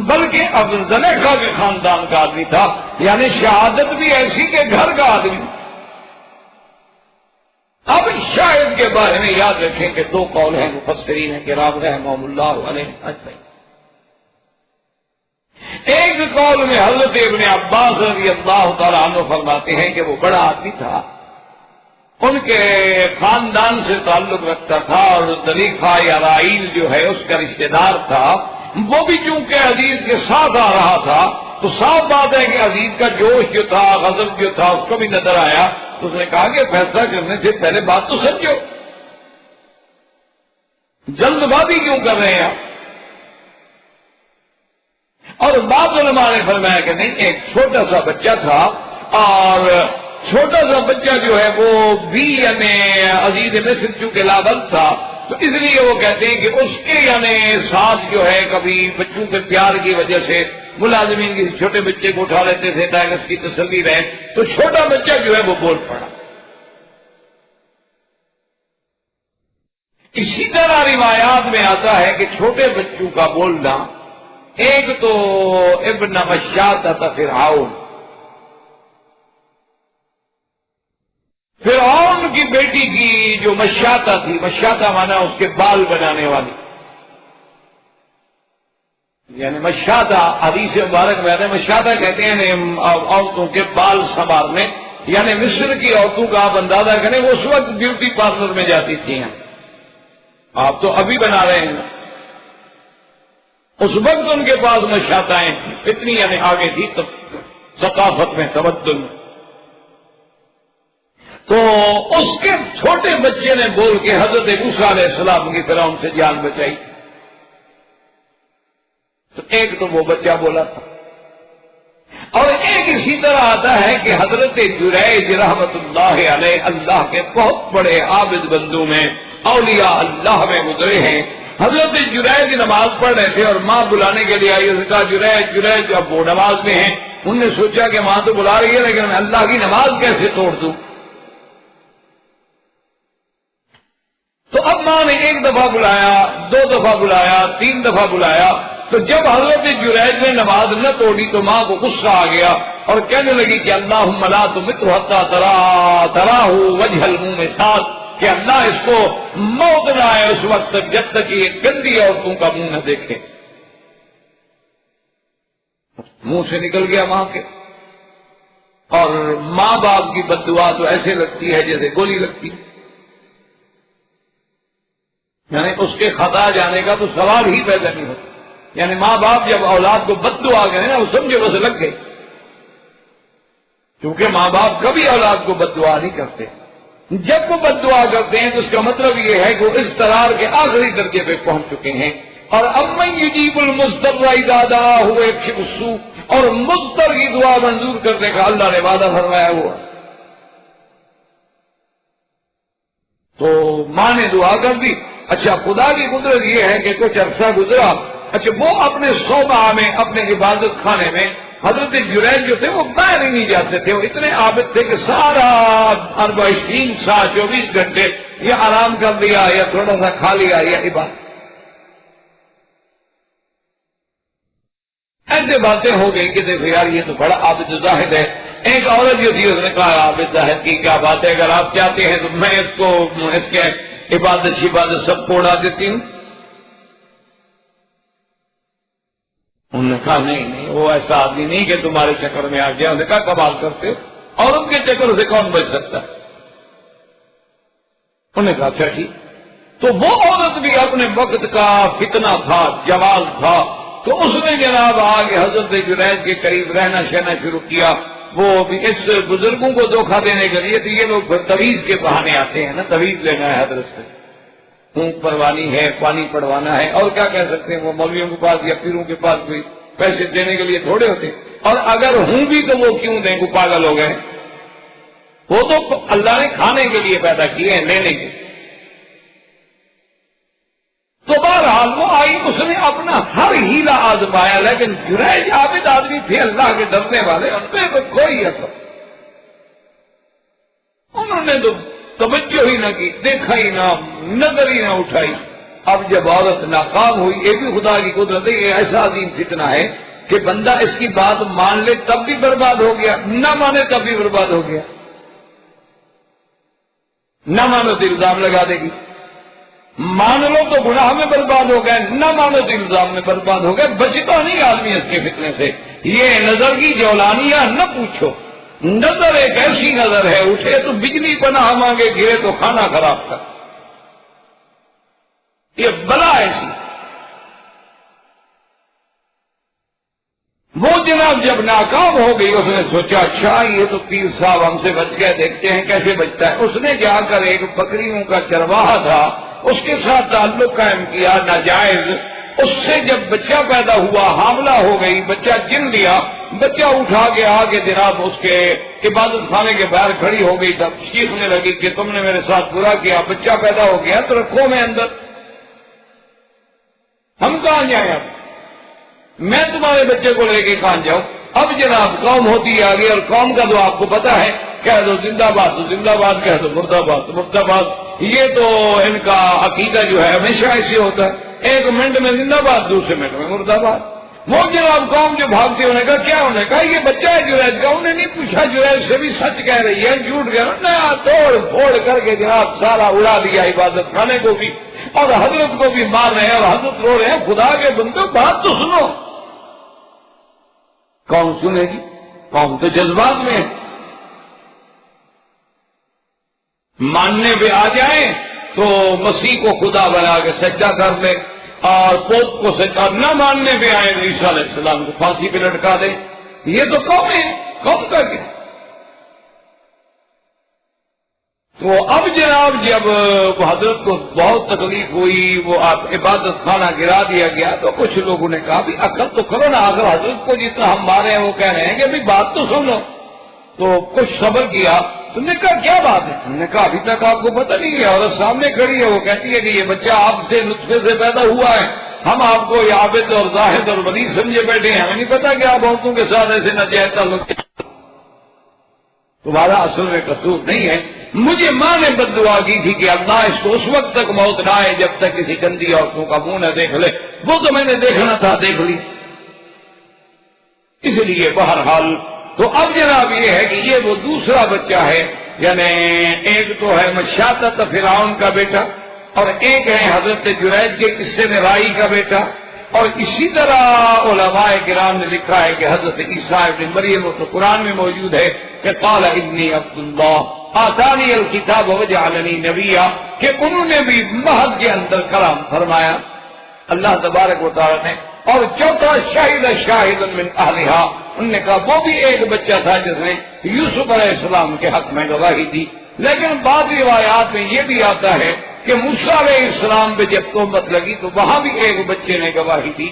بلکہ اب زلیخا کے خاندان کا آدمی تھا، یعنی شہادت بھی ایسی کہ گھر کا آدمی۔ اب شاہد کے بارے میں یاد رکھیں کہ دو قول ہیں مفسرین کرام رحمہم اللہ علیہ اجمعین۔ ایک قول میں حضرت ابن عباس رضی اللہ تعالیٰ عنہ فرماتے ہیں کہ وہ بڑا آدمی تھا، ان کے خاندان سے تعلق رکھتا تھا، اور زلیخا یا رائیل جو ہے اس کا رشتہ دار تھا، وہ بھی چونکہ عزیز کے ساتھ آ رہا تھا تو صاف بات ہے کہ عزیز کا جوش جو تھا، غضب جو تھا اس کو بھی نظر آیا۔ تو اس نے کہا کہ فیصلہ کرنے سے پہلے بات تو سمجھو، جلد بازی کیوں کر رہے ہیں آپ؟ اور بعض علماء نے فرمایا کہ نہیں، ایک چھوٹا سا بچہ تھا، اور چھوٹا سا بچہ جو ہے وہ بھی یعنی عزیز مصر چونکہ لابد تھا، تو اس لیے وہ کہتے ہیں کہ اس کے یعنی ساتھ جو ہے کبھی بچوں کے پیار کی وجہ سے ملازمین کسی چھوٹے بچے کو اٹھا لیتے تھے تاکہ اس کی تسلی رہے، تو چھوٹا بچہ جو ہے وہ بول پڑا۔ اسی طرح روایات میں آتا ہے کہ چھوٹے بچوں کا بولنا، ایک تو ابن مشاطہ تھا فرعون کی بیٹی کی جو مشاطہ تھی، مشاطہ مانا اس کے بال بنانے والی، یعنی مشاطہ حدیث مبارک میں آتا ہے، مشاطہ کہتے ہیں عورتوں کے بال سنوارنے، یعنی مصر کی عورتوں کا آپ اندازہ کریں وہ اس وقت بیوٹی پارلر میں جاتی تھیں، آپ تو ابھی بنا رہے ہیں، اس وقت ان کے پاس مشاطائیں تھیں، اتنی یعنی آگے تھی تو ثقافت میں، تمدن میں۔ تو اس کے چھوٹے بچے نے بول کے حضرت موسیٰ علیہ السلام کی فرعون سے جان بچائی۔ تو ایک تو وہ بچہ بولا تھا، اور ایک اسی طرح آتا ہے کہ حضرت جریج رحمت اللہ علیہ اللہ کے بہت بڑے عابد بندوں میں، اولیاء اللہ میں گزرے ہیں۔ حضرت جریج نماز پڑھ رہے تھے اور ماں بلانے کے لیے آئی، اس نے کہا جریج جریج، اب وہ نماز میں ہیں، انہوں نے سوچا کہ ماں تو بلا رہی ہے لیکن میں اللہ کی نماز کیسے توڑ دوں. تو اب ماں نے ایک دفعہ بلایا، 2 دفعہ بلایا، 3 دفعہ بلایا. تو جب حضرت جریج نے نماز نہ توڑی تو ماں کو غصہ آ گیا اور کہنے لگی کہ اللہم لا تمتہ حتی تراہ وجہ المومسات، کہ اللہ اس کو موت نہ آئے اس وقت تک جب تک یہ گندی عورتوں کا منہ نہ دیکھے. منہ سے نکل گیا ماں کے. اور ماں باپ کی بد دعا تو ایسے لگتی ہے جیسے گولی لگتی ہے، یعنی اس کے خطا جانے کا تو سوال ہی پیدا نہیں ہوتا. یعنی ماں باپ جب اولاد کو بد دعا کریں نا، وہ سمجھے بس لگ گئی، کیونکہ ماں باپ کبھی اولاد کو بد دعا نہیں کرتے. جب وہ بد دعا کرتے ہیں تو اس کا مطلب یہ ہے کہ وہ اضطرار کے آخری درجے پہ پہنچ چکے ہیں. اور امن یجیب المضطر اذا دعاہ ویکشف السوء، اور مضطر کی دعا منظور کرنے کا اللہ نے وعدہ فرمایا ہوا. تو ماں نے دعا کر دی. اچھا، خدا کی قدرت یہ ہے کہ کچھ عرصہ گزرا. اچھا، وہ اپنے صوبہ میں، اپنے عبادت خانے میں، حضرت جریج جو تھے وہ باہر ہی نہیں جاتے تھے. وہ اتنے عابد تھے کہ سارا 24 ساعت 24 گھنٹے یا آرام کر لیا یا تھوڑا سا کھا لیا یا عبادت. ایسے باتیں ہو گئی کہ دیکھو یار یہ تو بڑا عابد زاہد ہے. ایک عورت جو تھی اس نے کہا عابد زاہد کی کیا بات ہے، اگر آپ چاہتے ہیں تو میں اس کے عبادت سب کو اڑا دیتی ہوں. انہوں نے کہا نہیں، وہ ایسا آدمی نہیں کہ تمہارے چکر میں آ گیا. انہوں نے کہا کمال کرتے ہو، عورت کے چکر سے کون بچ سکتا ہے؟ انہوں نے کہا اچھا ٹھیک. تو وہ عورت بھی اپنے وقت کا فتنہ تھا، جوال تھا. تو اس نے جناب آگے حضرت جریج کے قریب رہنا شہنا شروع کیا. وہ بھی اس بزرگوں کو دھوکہ دینے کے لیے. تو یہ لوگ پھر تویز کے بہانے آتے ہیں نا، تویز لینا ہے حضرت سے، اونٹ پروانی ہے، پانی پڑوانا ہے، اور کیا کہہ سکتے ہیں. وہ مولویوں کے پاس یا پیروں کے پاس کوئی پیسے دینے کے لیے تھوڑے ہوتے. اور اگر ہوں بھی تو وہ کیوں دیں، کو پاگل ہو گئے. وہ تو اللہ نے کھانے کے لیے پیدا کیے ہیں، لینے کے. تو بہرحال وہ آئی، اس نے اپنا ہر ہیلا آزمایا، لیکن جریج عابد آدمی تھے، اللہ کے ڈرنے والے، ان پہ کوئی اثر. انہوں نے تو توجہ ہی نہ کی، دیکھا ہی نہ، نظر ہی نہ اٹھائی. اب جب عورت ناکام ہوئی، یہ بھی خدا کی قدرت ہے. یہ ایسا عظیم فتنہ ہے کہ بندہ اس کی بات مان لے تب بھی برباد ہو گیا، نہ مانے تب بھی برباد ہو گیا. نہ مانو تو الزام لگا دے گی، مان لو تو گناہ میں برباد ہو گئے، نہ مانو تو الزام میں برباد ہو گئے. بچتا نہیں آدمی اس کے فتنے سے. یہ نظر کی جولانیاں نہ پوچھو. نظر ایک ایسی نظر ہے، اٹھے تو بجلی پناہ مانگے، گرے تو کھانا خراب کر. یہ بلا ایسی. وہ جناب جب ناکام ہو گئی، اس نے سوچا اچھا یہ تو پیر صاحب ہم سے بچ گئے، دیکھتے ہیں کیسے بچتا ہے. اس نے جا کر ایک بکریوں کا چرواہا تھا، اس کے ساتھ تعلق قائم کیا ناجائز. اس سے جب بچہ پیدا ہوا، حاملہ ہو گئی، بچہ جن لیا. بچہ اٹھا کے آگے جناب اس کے عبادت خانے کے باہر کھڑی ہو گئی. تب چیخنے لگی کہ تم نے میرے ساتھ برا کیا، بچہ پیدا ہو گیا تو رکھو میں اندر، ہم کہاں جائیں؟ اب میں تمہارے بچے کو لے کے کہاں جاؤں؟ اب جناب قوم ہوتی آگے، اور قوم کا تو آپ کو پتا ہے، کہہ دو زندہ باد تو زندہ باد، کہہ دو مردہ باد تو مردہ باد. یہ تو ان کا عقیدہ جو ہے ہمیشہ ایسے ہوتا ہے، ایک منٹ میں زندہ باد، دوسرے منٹ میں مردہ باد. وہ جناب قوم جو بھاگتے انہوں نے کہا کیا؟ انہوں نے کہا یہ بچہ ہے جریج کا. انہوں نے نہیں پوچھا جریج سے بھی سچ کہہ رہی ہے جھوٹ کہہ رہا ہے. توڑ پھوڑ کر کے جناب سارا اڑا دیا، عبادت خانے کو بھی اور حضرت کو بھی مار رہے ہیں، اور حضرت رو رہے ہیں. خدا کے بندو بات تو سنو. کون سنے گی؟ قوم تو جذبات میں ہے. ماننے پہ آ جائیں تو مسیح کو خدا بنا کے سجدہ کر لے، اور پوپ کو سجدہ نہ ماننے پہ آئے تو عیسیٰ علیہ السلام کو پھانسی پہ لٹکا دے. یہ تو قوم ہے، قوم کا کیا. تو اب جناب جب حضرت کو بہت تکلیف ہوئی، وہ عبادت خانہ گرا دیا گیا، تو کچھ لوگوں نے کہا بھی عقل تو کرو نا، اگر حضرت کو جتنا ہم مارے ہیں وہ کہہ رہے ہیں کہ بھی بات تو سن لو. تو کچھ صبر کیا. تم نے کہا کیا بات ہے؟ تم نے کہا ابھی تک آپ کو پتہ نہیں ہے. اور سامنے کھڑی ہے، وہ کہتی ہے کہ یہ بچہ آپ سے نطفے سے پیدا ہوا ہے، ہم آپ کو عابد اور زاہد اور ولی سمجھے بیٹھے ہیں، ہمیں نہیں پتا کہ آپ عورتوں کے ساتھ ایسے ناجائز تعلق، تمہارا اصل میں قصور نہیں ہے۔ مجھے ماں نے بد دعا کی تھی کہ اللہ اس کو اس وقت تک موت نہ آئے جب تک کسی گندی عورتوں کا منہ نہ دیکھ لے، وہ تو میں نے دیکھنا تھا، دیکھ لی۔ اس لیے بہرحال تو اب جناب یہ ہے کہ یہ وہ دوسرا بچہ ہے، یعنی ایک تو ہے مشاطۃ فرعون کا بیٹا، اور ایک ہے حضرت جریج کے قصے میں رائی کا بیٹا، اور اسی طرح علماء کرام نے لکھا ہے کہ حضرت عیسیٰ ابن مریم، وہ تو قرآن میں موجود ہے کہ قال انی عبد اللہ آتانی الکتاب وجعلنی نبیا، کہ انہوں نے بھی مہد کے اندر کلام فرمایا اللہ تبارک و تعالی نے۔ اور چوتھا شاہد من اہلہا، انہوں نے کہا وہ بھی ایک بچہ تھا جس نے یوسف علیہ السلام کے حق میں گواہی دی۔ لیکن بعض روایات میں یہ بھی آتا ہے کہ موسیٰ علیہ السلام پہ جب تہمت لگی تو وہاں بھی ایک بچے نے گواہی دی،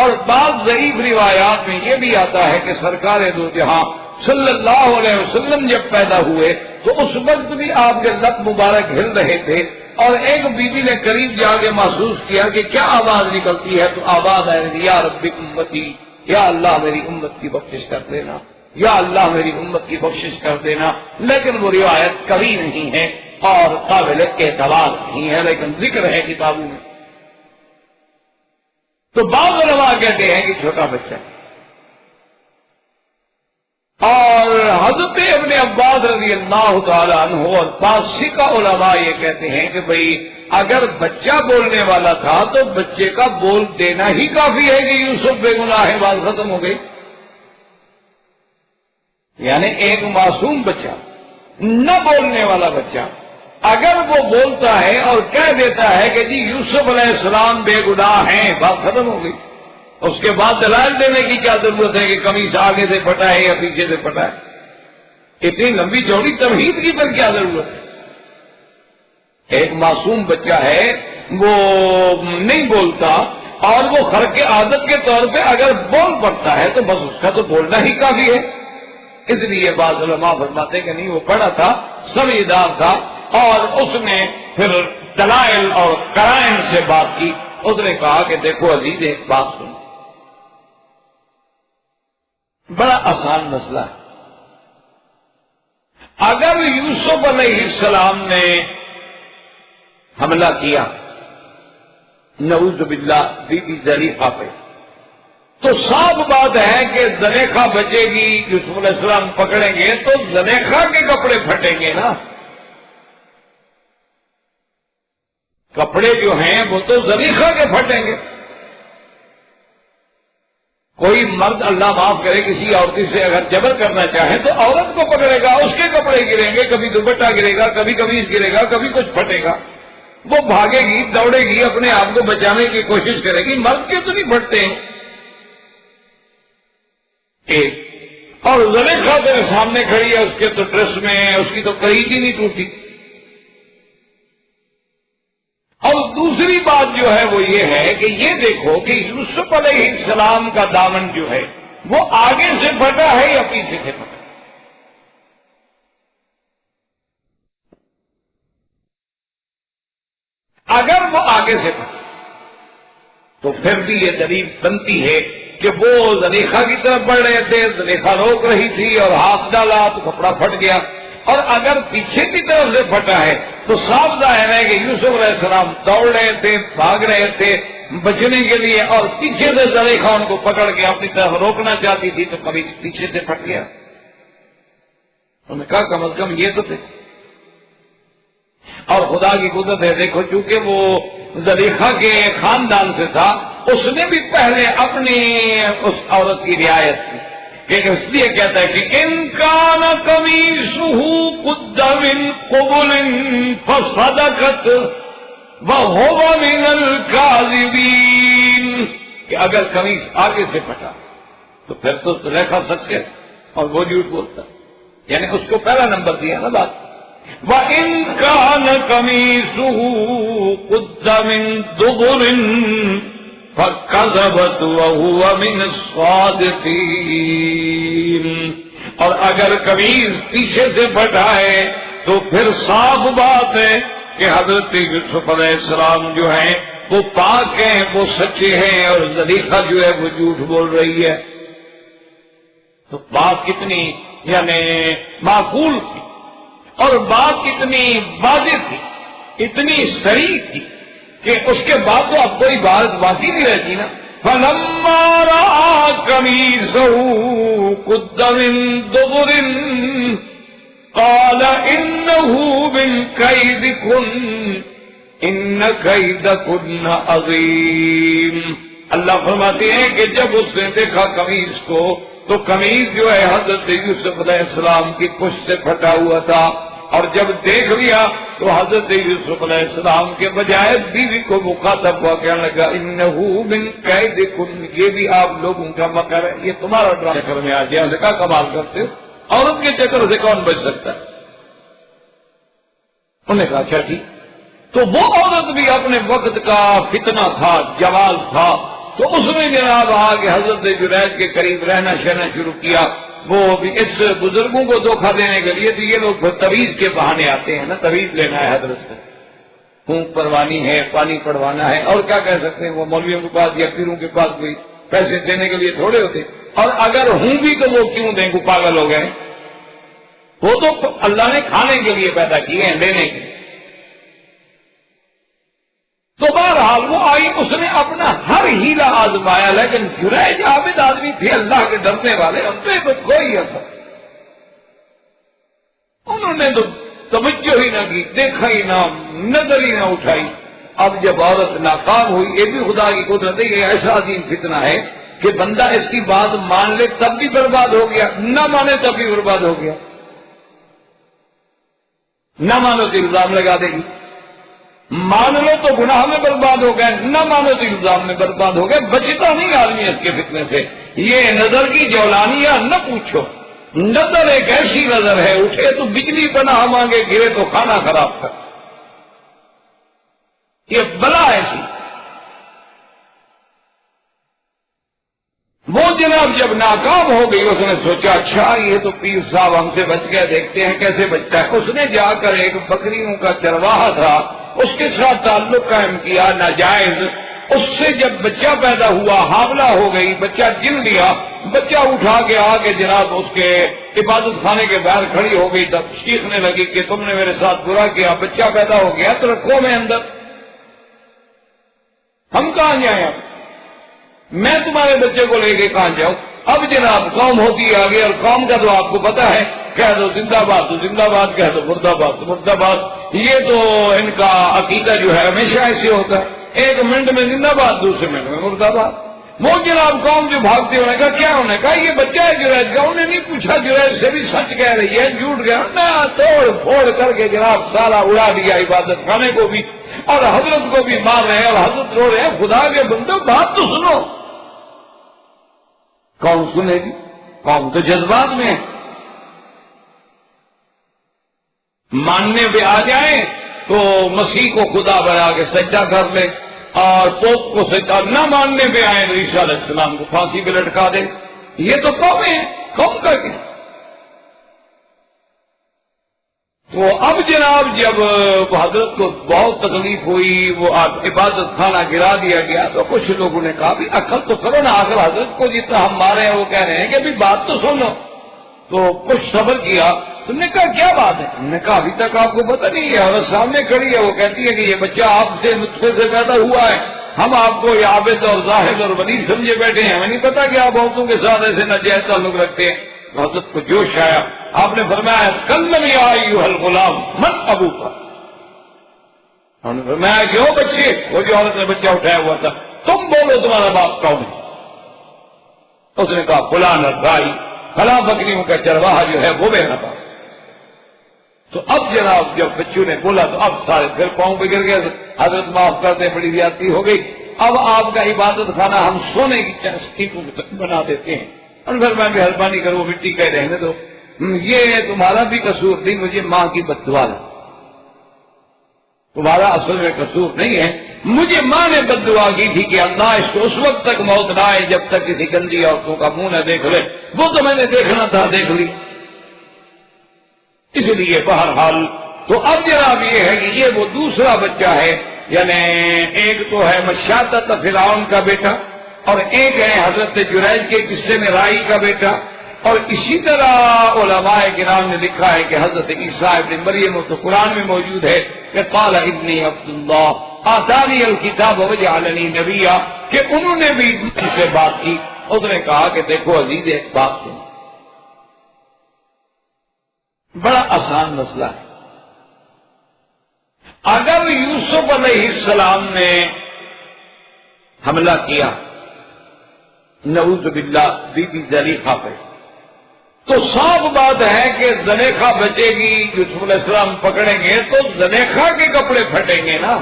اور بعض ضعیف روایات میں یہ بھی آتا ہے کہ سرکار دو جہاں صلی اللہ علیہ وسلم جب پیدا ہوئے تو اس وقت بھی آپ کے لب مبارک ہل رہے تھے، اور ایک بی بی نے قریب جا کے محسوس کیا کہ کیا آواز نکلتی ہے، تو آواز آئے یا رب امتی، یا اللہ میری امت کی بخشش کر دینا، یا اللہ میری امت کی بخشش کر دینا۔ لیکن وہ روایت کبھی نہیں ہے اور قابل اعتبار نہیں ہے، لیکن ذکر ہے کتابوں میں۔ تو بعض علماء کہتے ہیں کہ چھوٹا بچہ، اور حضرت ابن عباس رضی اللہ تعالیٰ عنہ اور پارسی کا علماء یہ کہتے ہیں کہ بھئی اگر بچہ بولنے والا تھا تو بچے کا بول دینا ہی کافی ہے کہ یوسف بے گناہ ہے، بات ختم ہو گئی۔ یعنی ایک معصوم بچہ، نہ بولنے والا بچہ، اگر وہ بولتا ہے اور کہہ دیتا ہے کہ جی یوسف علیہ السلام بے گناہ ہیں، بات ختم ہو گئی۔ اس کے بعد دلائل دینے کی کیا ضرورت ہے کہ قمیص آگے سے پھٹا ہے یا پیچھے سے پھٹا ہے؟ اتنی لمبی چوڑی تمہید کی پر کیا ضرورت ہے؟ ایک معصوم بچہ ہے، وہ نہیں بولتا، اور وہ خرق عادت کے طور پہ اگر بول پڑتا ہے تو بس اس کا تو بولنا ہی کافی ہے۔ اس لیے بعض علماء فرماتے کہ نہیں، وہ پڑھا تھا، سمجھدار تھا، اور اس نے پھر دلائل اور قرائن سے بات کی۔ اس نے کہا کہ دیکھو عزیز، ایک بات سن، بڑا آسان مسئلہ ہے۔ اگر یوسف علیہ السلام نے حملہ کیا نعوذ باللہ بی بی زلیخا پہ، تو صاف بات ہے کہ زلیخا بچے گی، یوسف علیہ السلام پکڑیں گے تو زلیخا کے کپڑے پھٹیں گے نا۔ کپڑے جو ہیں وہ تو زلیخا کے پھٹیں گے۔ کوئی مرد اللہ معاف کرے کسی عورت سے اگر جبر کرنا چاہے تو عورت کو پکڑے گا، اس کے کپڑے گریں گے، کبھی دوپٹہ گرے گا، کبھی قمیص گرے گا، کبھی کچھ پھٹے گا، وہ بھاگے گی، دوڑے گی، اپنے آپ کو بچانے کی کوشش کرے گی۔ مرد کے تو نہیں پھٹتے ہیں۔ ایک اور زلیخا تیرے سامنے کھڑی ہے، اس کے تو ڈریس میں اس کی تو قریب ہی نہیں ٹوٹی۔ اور دوسری بات جو ہے وہ یہ ہے کہ یہ دیکھو کہ یوسف علیہ السلام کا دامن جو ہے وہ آگے سے پھٹا ہے یا پیچھے سے پھٹا؟ اگر وہ آگے سے پھٹا تو پھر بھی یہ دلیل بنتی ہے کہ وہ زلیخا کی طرف بڑھ رہے تھے، زلیخا روک رہی تھی اور ہاتھ ڈالا تو کپڑا پھٹ گیا۔ اور اگر پیچھے کی طرف سے پھٹا ہے تو صاف ظاہر ہے کہ یوسف علیہ السلام دوڑ رہے تھے، بھاگ رہے تھے بچنے کے لیے، اور پیچھے سے زلیخا ان کو پکڑ کے اپنی طرف روکنا چاہتی تھی تو کبھی پیچھے سے پھٹ گیا۔ انہوں نے کہا کم از کم یہ تو تھے۔ اور خدا کی قدرت ہے، دیکھو چونکہ وہ زلیخا کے خاندان سے تھا، اس نے بھی پہلے اپنی اس عورت کی رعایت کی، کہ اس لیے کہتا ہے کہ ان کان قمیصہ قد من قبل فصدقت وهو من الكاذبین، کہ اگر قمیص آگے سے پھٹا تو پھر تو زلیخا سچ ہے اور وہ جھوٹ بولتا، یعنی اس کو پہلا نمبر دیا نا بات۔ وَإِن كَانَ قَمِيصُهُ قُدَّ مِن دُبُرٍ فَكَذَبَتْ وَهُوَ مِنَ الصَّادِقِينَ، اور اگر قمیص پیچھے سے پھٹا ہے تو پھر صاف بات ہے کہ حضرت یوسف علیہ السلام جو ہیں وہ پاک ہیں، وہ سچے ہیں، اور زلیخا جو ہے وہ جھوٹ بول رہی ہے. تو بات کتنی یعنی معقول تھی، اور بات کتنی واضح تھی، اتنی صریح تھی کہ اس کے بعد تو اب کوئی بات باقی نہیں رہتی نا. فَلَمَّا رَأَىٰ قَمِيصَهُ قُدَّ مِن دُبُرٍ قَالَ إِنَّهُ مِن كَيْدِكُنَّ إِنَّ كَيْدَكُنَّ عَظِيمٌ. اللہ فرماتے ہیں کہ جب اس نے دیکھا قمیص کو تو قمیص جو ہے حضرت یوسف علیہ السلام کی پشت سے پھٹا ہوا تھا، اور جب دیکھ لیا تو حضرت یوسف علیہ السلام کے بجائے بیوی کو مخاطب ہوا کہنے لگا انہو من قیدکن، یہ بھی آپ لوگوں کا مکر ہے، یہ تمہارا ڈرامہ چکر میں آ گیا. انہوں نے کہا کمال کرتے ہو، عورت کے چکر سے کون بچ سکتا ہے؟ انہوں نے کہا اچھا ٹھیک. تو وہ عورت بھی اپنے وقت کا فتنہ تھا، جوال تھا، تو اس نے جناب آ کے حضرت جریج کے قریب رہنا شہنا شروع کیا. وہ بھی اس بزرگوں کو دھوکہ دینے کے لیے تو یہ لوگ تویز کے بہانے آتے ہیں نا، تویز لینا ہے حضرت سے، پھونک پڑوانی ہے، پانی پڑوانا ہے، اور کیا کہہ سکتے ہیں، وہ مولویوں کے پاس یا پیروں کے پاس کوئی پیسے دینے کے لیے تھوڑے ہوتے، اور اگر ہوں بھی تو وہ کیوں دیں، کو پاگل ہو گئے. وہ تو اللہ نے کھانے کے لیے پیدا کیے ہیں، دینے کے لیے. تو بہرحال وہ آئی، اس نے اپنا ہر ہیلا آزمایا، لیکن جریج عابد آدمی تھے، اللہ کے ڈرنے والے، ان پہ تو کوئی اثر. انہوں نے تو توجہ ہی نہ کی، دیکھا ہی نہ، نظر ہی نہ اٹھائی. اب جب عورت ناکام ہوئی، یہ بھی خدا کی قدرت ہے، یہ ایسا عظیم فتنہ ہے کہ بندہ اس کی بات مان لے تب بھی برباد ہو گیا، نہ مانے تب بھی برباد ہو گیا. نہ مانو تو الزام لگا دے گی، مان لو تو گناہ میں برباد ہو گئے، نہ مانو تو الزام میں برباد ہو گئے. بچتا نہیں آدمی اس کے فتنے سے. یہ نظر کی جولانیاں نہ پوچھو، نظر ایک ایسی نظر ہے، اٹھے تو بجلی پناہ مانگے، گرے تو کھانا خراب کر. یہ بلا ایسی. وہ جناب جب ناکام ہو گئی، اس نے سوچا اچھا یہ تو پیر صاحب ہم سے بچ گئے، دیکھتے ہیں کیسے بچتا ہے. اس نے جا کر ایک بکریوں کا چرواہا تھا، اس کے ساتھ تعلق قائم کیا ناجائز. اس سے جب بچہ پیدا ہوا، حاملہ ہو گئی، بچہ جن لیا، بچہ اٹھا کے آگے جناب اس کے عبادت خانے کے باہر کھڑی ہو گئی، تب چیخنے لگی کہ تم نے میرے ساتھ برا کیا، بچہ پیدا ہو گیا تو رکھو میں اندر، ہم کہاں جائیں، اب میں تمہارے بچے کو لے کے کہاں جاؤں. اب جناب قوم ہوتی ہے آگے، اور قوم کا تو آپ کو پتا ہے، کہہ دو زندہ باد تو زندہ باد، کہہ دو مردہ باد تو مردہ باد. یہ تو ان کا عقیدہ جو ہے ہمیشہ ایسے ہوتا ہے، ایک منٹ میں زندہ باد، دوسرے منٹ میں مردہ باد. وہ جناب قوم جو بھاگتے ہونے کا کیا ہونے کا، یہ بچہ ہے جریج کا. انہیں نہیں پوچھا جریج سے بھی سچ کہہ رہی ہے جھوٹ گیا، نہ توڑ پھوڑ کر کے جناب سارا اڑا دیا، عبادت خانے کو بھی اور حضرت کو بھی مار رہے ہیں، اور حضرت رو رہے ہیں خدا کے بندو بات تو سنو. کون سنے گی، قوم تو جذبات میں ہے. ماننے پہ آ جائیں تو مسیح کو خدا بنا کے سجدہ کر لے، اور پوپ کو سجدہ، نہ ماننے پہ آئے تو عیسیٰ علیہ السلام کو پھانسی پہ لٹکا دے. یہ تو قومیں ہیں، قوم کا کیا. تو اب جناب جب حضرت کو بہت تکلیف ہوئی، وہ عبادت خانہ گرا دیا گیا، تو کچھ لوگوں نے کہا بھی عقل تو کرو نا، آخر حضرت کو جتنا ہم مارے ہیں وہ کہہ رہے ہیں کہ بھی بات تو سنو. تو کچھ صبر کیا. تم نے کہا کیا بات ہے؟ ہم نے کہا ابھی تک آپ کو پتہ نہیں ہے، اور سامنے کھڑی ہے، وہ کہتی ہے کہ یہ بچہ آپ سے نطفے سے پیدا ہوا ہے، ہم آپ کو یہ عابد اور زاہد اور ولی سمجھے بیٹھے ہیں، ہمیں نہیں پتا کہ آپ عورتوں کے ساتھ ایسے ناجائز تعلق رکھتے ہیں. حضرت کو جوش آیا، آپ نے فرمایا کلم یا ایھا الغلام من ابوک. ہم نے فرمایا کہ او بچے، وہ جو عورت نے بچہ اٹھایا ہوا تھا، تم بولو تمہارا باپ کون ہے؟ اس نے کہا فلاں الراعی، فلاں بکریوں کا چرواہا جو ہے وہ میرا باپ. تو اب جناب جب بچوں نے بولا تو اب سارے پھر پاؤں پہ گر گئے. حضرت معاف کرتے، بڑی زیادتی ہو گئی، اب آپ کا عبادت خانہ ہم سونے کی چستی کو بنا دیتے ہیں، اور پھر میں مہربانی کروں مٹی کا رہنے دو، یہ تمہارا بھی قصور نہیں، مجھے ماں کی بد دعا ہے، تمہارا اصل میں قصور نہیں ہے. مجھے ماں نے بد دعا کی تھی کہ اللہ اس کو اس وقت تک موت نہ آئے جب تک کسی گندی عورتوں کا منہ نہ دیکھ لے. وہ تو میں نے دیکھنا تھا، دیکھ لی. اس لیے بہرحال تو اب جناب یہ ہے کہ یہ وہ دوسرا بچہ ہے یعنی ایک تو ہے مشاطۃ فرعون کا بیٹا، اور ایک ہے حضرت جریج کے قصے میں رائی کا بیٹا. اور اسی طرح علماء کرام نے لکھا ہے کہ حضرت عیسیٰ ابن مریم تو قرآن میں موجود ہے کہ قال ابنی عبد اللہ آتانی الکتاب وجعلنی نبیا، کہ انہوں نے بھی ان سے بات کی. اس نے کہا کہ دیکھو عزیز ایک بات سن، بڑا آسان مسئلہ ہے. اگر یوسف علیہ السلام نے حملہ کیا نعوذ باللہ بی بی زلیخا پہ، تو صاف بات ہے کہ زلیخا بچے گی، یوسف علیہ السلام پکڑیں گے تو زلیخا کے کپڑے پھٹیں گے نا.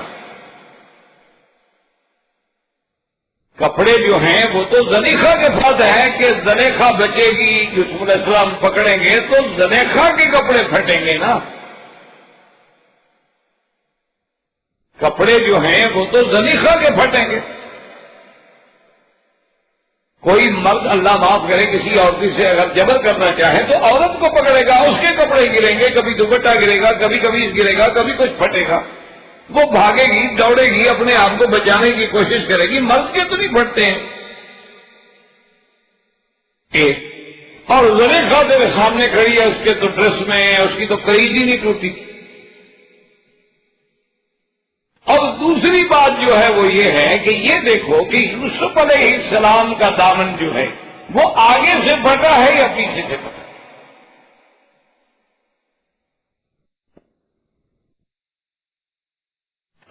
کپڑے جو ہیں وہ تو زلیخا کے ساتھ ہے کہ زلیخا بچے گی، یوسف علیہ السلام پکڑیں گے تو زلیخا کے کپڑے پھٹیں گے نا. کپڑے جو ہیں وہ تو زلیخا کے پھٹیں گے. کوئی مرد اللہ معاف کرے کسی عورت سے اگر جبر کرنا چاہے تو عورت کو پکڑے گا، اس کے کپڑے گریں گے، کبھی دوپٹہ گرے گا، کبھی قمیص گرے گا، کبھی کچھ پھٹے گا. وہ بھاگے گی، دوڑے گی، اپنے آپ کو بچانے کی کوشش کرے گی. مرد کے تو نہیں پھٹتے ہیں. ایک اور زلیخا تیرے سامنے کھڑی ہے، اس کے تو ڈریس میں اس کی تو قریض ہی نہیں ٹوٹی. اور دوسری بات جو ہے وہ یہ ہے کہ یہ دیکھو کہ یوسف علیہ السلام کا دامن جو ہے وہ آگے سے پھٹا ہے یا پیچھے سے پھٹا؟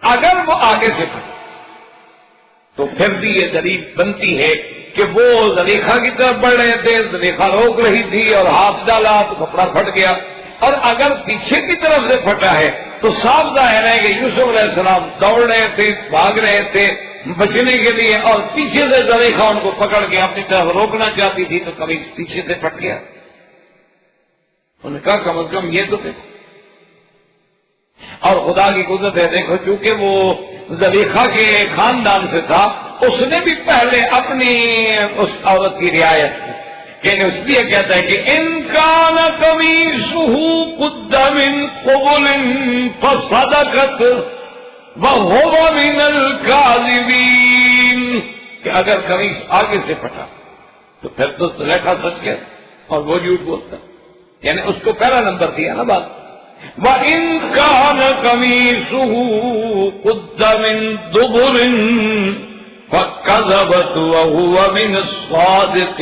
اگر وہ آگے سے پھٹا تو پھر بھی یہ دلیل بنتی ہے کہ وہ زلیخا کی طرف بڑھ رہے تھے، زلیخا روک رہی تھی اور ہاتھ ڈالا تو کپڑا پھٹ گیا. اور اگر پیچھے کی طرف سے پھٹا ہے تو صاف ظاہر ہے کہ یوسف علیہ السلام دوڑ رہے تھے، بھاگ رہے تھے بچنے کے لیے، اور پیچھے سے زلیخا ان کو پکڑ کے اپنی طرف روکنا چاہتی تھی تو کبھی پیچھے سے پھٹ گیا. انہوں نے کہا کم از کم یہ تو دیکھو. اور خدا کی قدرت ہے، دیکھو چونکہ وہ زلیخا کے خاندان سے تھا، اس نے بھی پہلے اپنی اس عورت کی رعایت کی. یعنی اس لیے کہتا ہے کہ ان کان قمیصہ قد من قبل فصدقت وهو من الكاذبین، کہ اگر قمیص آگے سے پھٹا تو پھر تو زلیخا سچ کہتا اور وہ جھوٹ بولتا. یعنی اس کو پہلا نمبر دیا نا بات. وَإِن كَانَ قَمِيصُهُ قُدَّ مِن دُبُرٍ فَكَذَبَتْ وَهُوَ مِنَ الصَّادِقِينَ،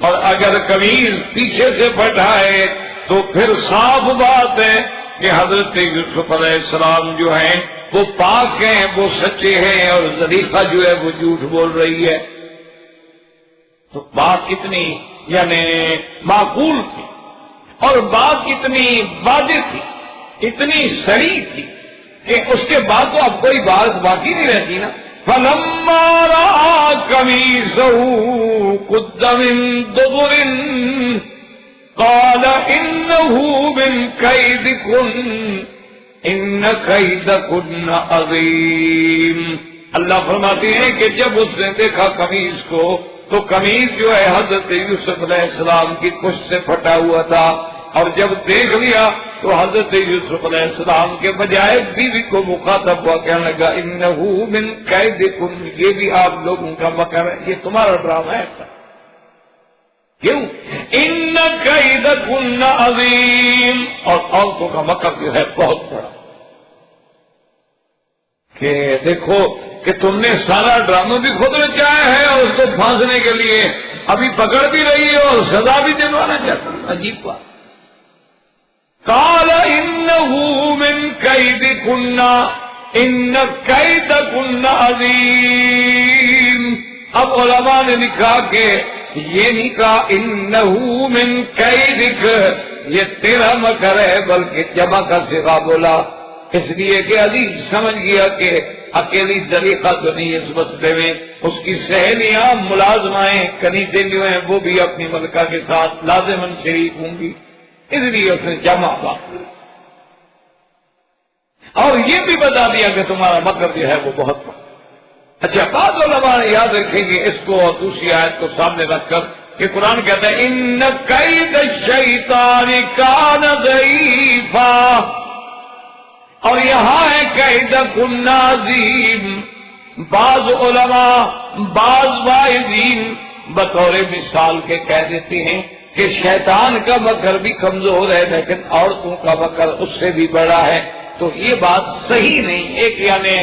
اور اگر قمیص پیچھے سے پھٹا ہے تو پھر صاف بات ہے کہ حضرت یوسف علیہ السلام جو ہیں وہ پاک ہیں، وہ سچے ہیں، اور زلیخا جو ہے وہ جھوٹ بول رہی ہے. تو بات اتنی یعنی معقول تھی اور بات اتنی واضح تھی، اتنی صریح تھی کہ اس کے بعد تو اب کوئی بات باقی نہیں رہتی نا. فَلَمَّا رَأَىٰ قَمِيصَهُ قُدَّ مِن دُبُرٍ قَالَ إِنَّهُ مِن كَيْدِكُنَّ إِنَّ كَيْدَكُنَّ عَظِيمٌ. اللہ فرماتے ہیں کہ جب اس نے دیکھا قمیص کو تو قمیص جو ہے حضرت یوسف علیہ السلام کی کچھ سے پھٹا ہوا تھا، اور جب دیکھ لیا تو حضرت یوسف علیہ السلام کے بجائے بیوی کو مخاطب ہوا کہنے لگا انہو من قیدکم، یہ بھی آپ لوگوں کا مکر ہے، یہ تمہارا ڈرامہ ہے. ایسا کیوں؟ ان قیدکن عظیم، اور عورتوں کا مکر جو ہے بہت بڑا. کہ دیکھو کہ تم نے سارا ڈرامہ بھی خود رچایا ہے اور اس کو پھانسنے کے لیے ابھی پکڑ بھی رہی ہے اور سزا بھی دلوانا چاہتا ہے. عجیب بات. قال انه من كيدكن ان كيدكن عظيم. اب علماء نے لکھا کہ یہ نہیں کہا انه من كيدك یہ تیرا مکر ہے، بلکہ جمع کا صیغہ بولا، اس لیے کہ عزیز سمجھ گیا کہ اکیلی زلیخا تو نہیں اس مسئلے میں، اس کی سہیلیاں ملازمائیں کنیزیں جو ہیں وہ بھی اپنی ملکہ کے ساتھ لازماً شریک ہوں گی، اس لیے اس نے جمع بات. اور یہ بھی بتا دیا کہ تمہارا مکر جو ہے وہ بہت بڑا. اچھا بعض علماء یاد رکھیں گے اس کو اور دوسری آیت کو سامنے رکھ کر کہ قرآن کہتا ہے ان کید الشیطان کان ضعیفا، اور یہاں ہے کیدکن عظیم. بعض علماء بعض واعظین بطور مثال کے کہہ دیتے ہیں کہ شیطان کا مکر بھی کمزور ہے لیکن عورتوں کا مکر اس سے بھی بڑا ہے. تو یہ بات صحیح نہیں. ایک یعنی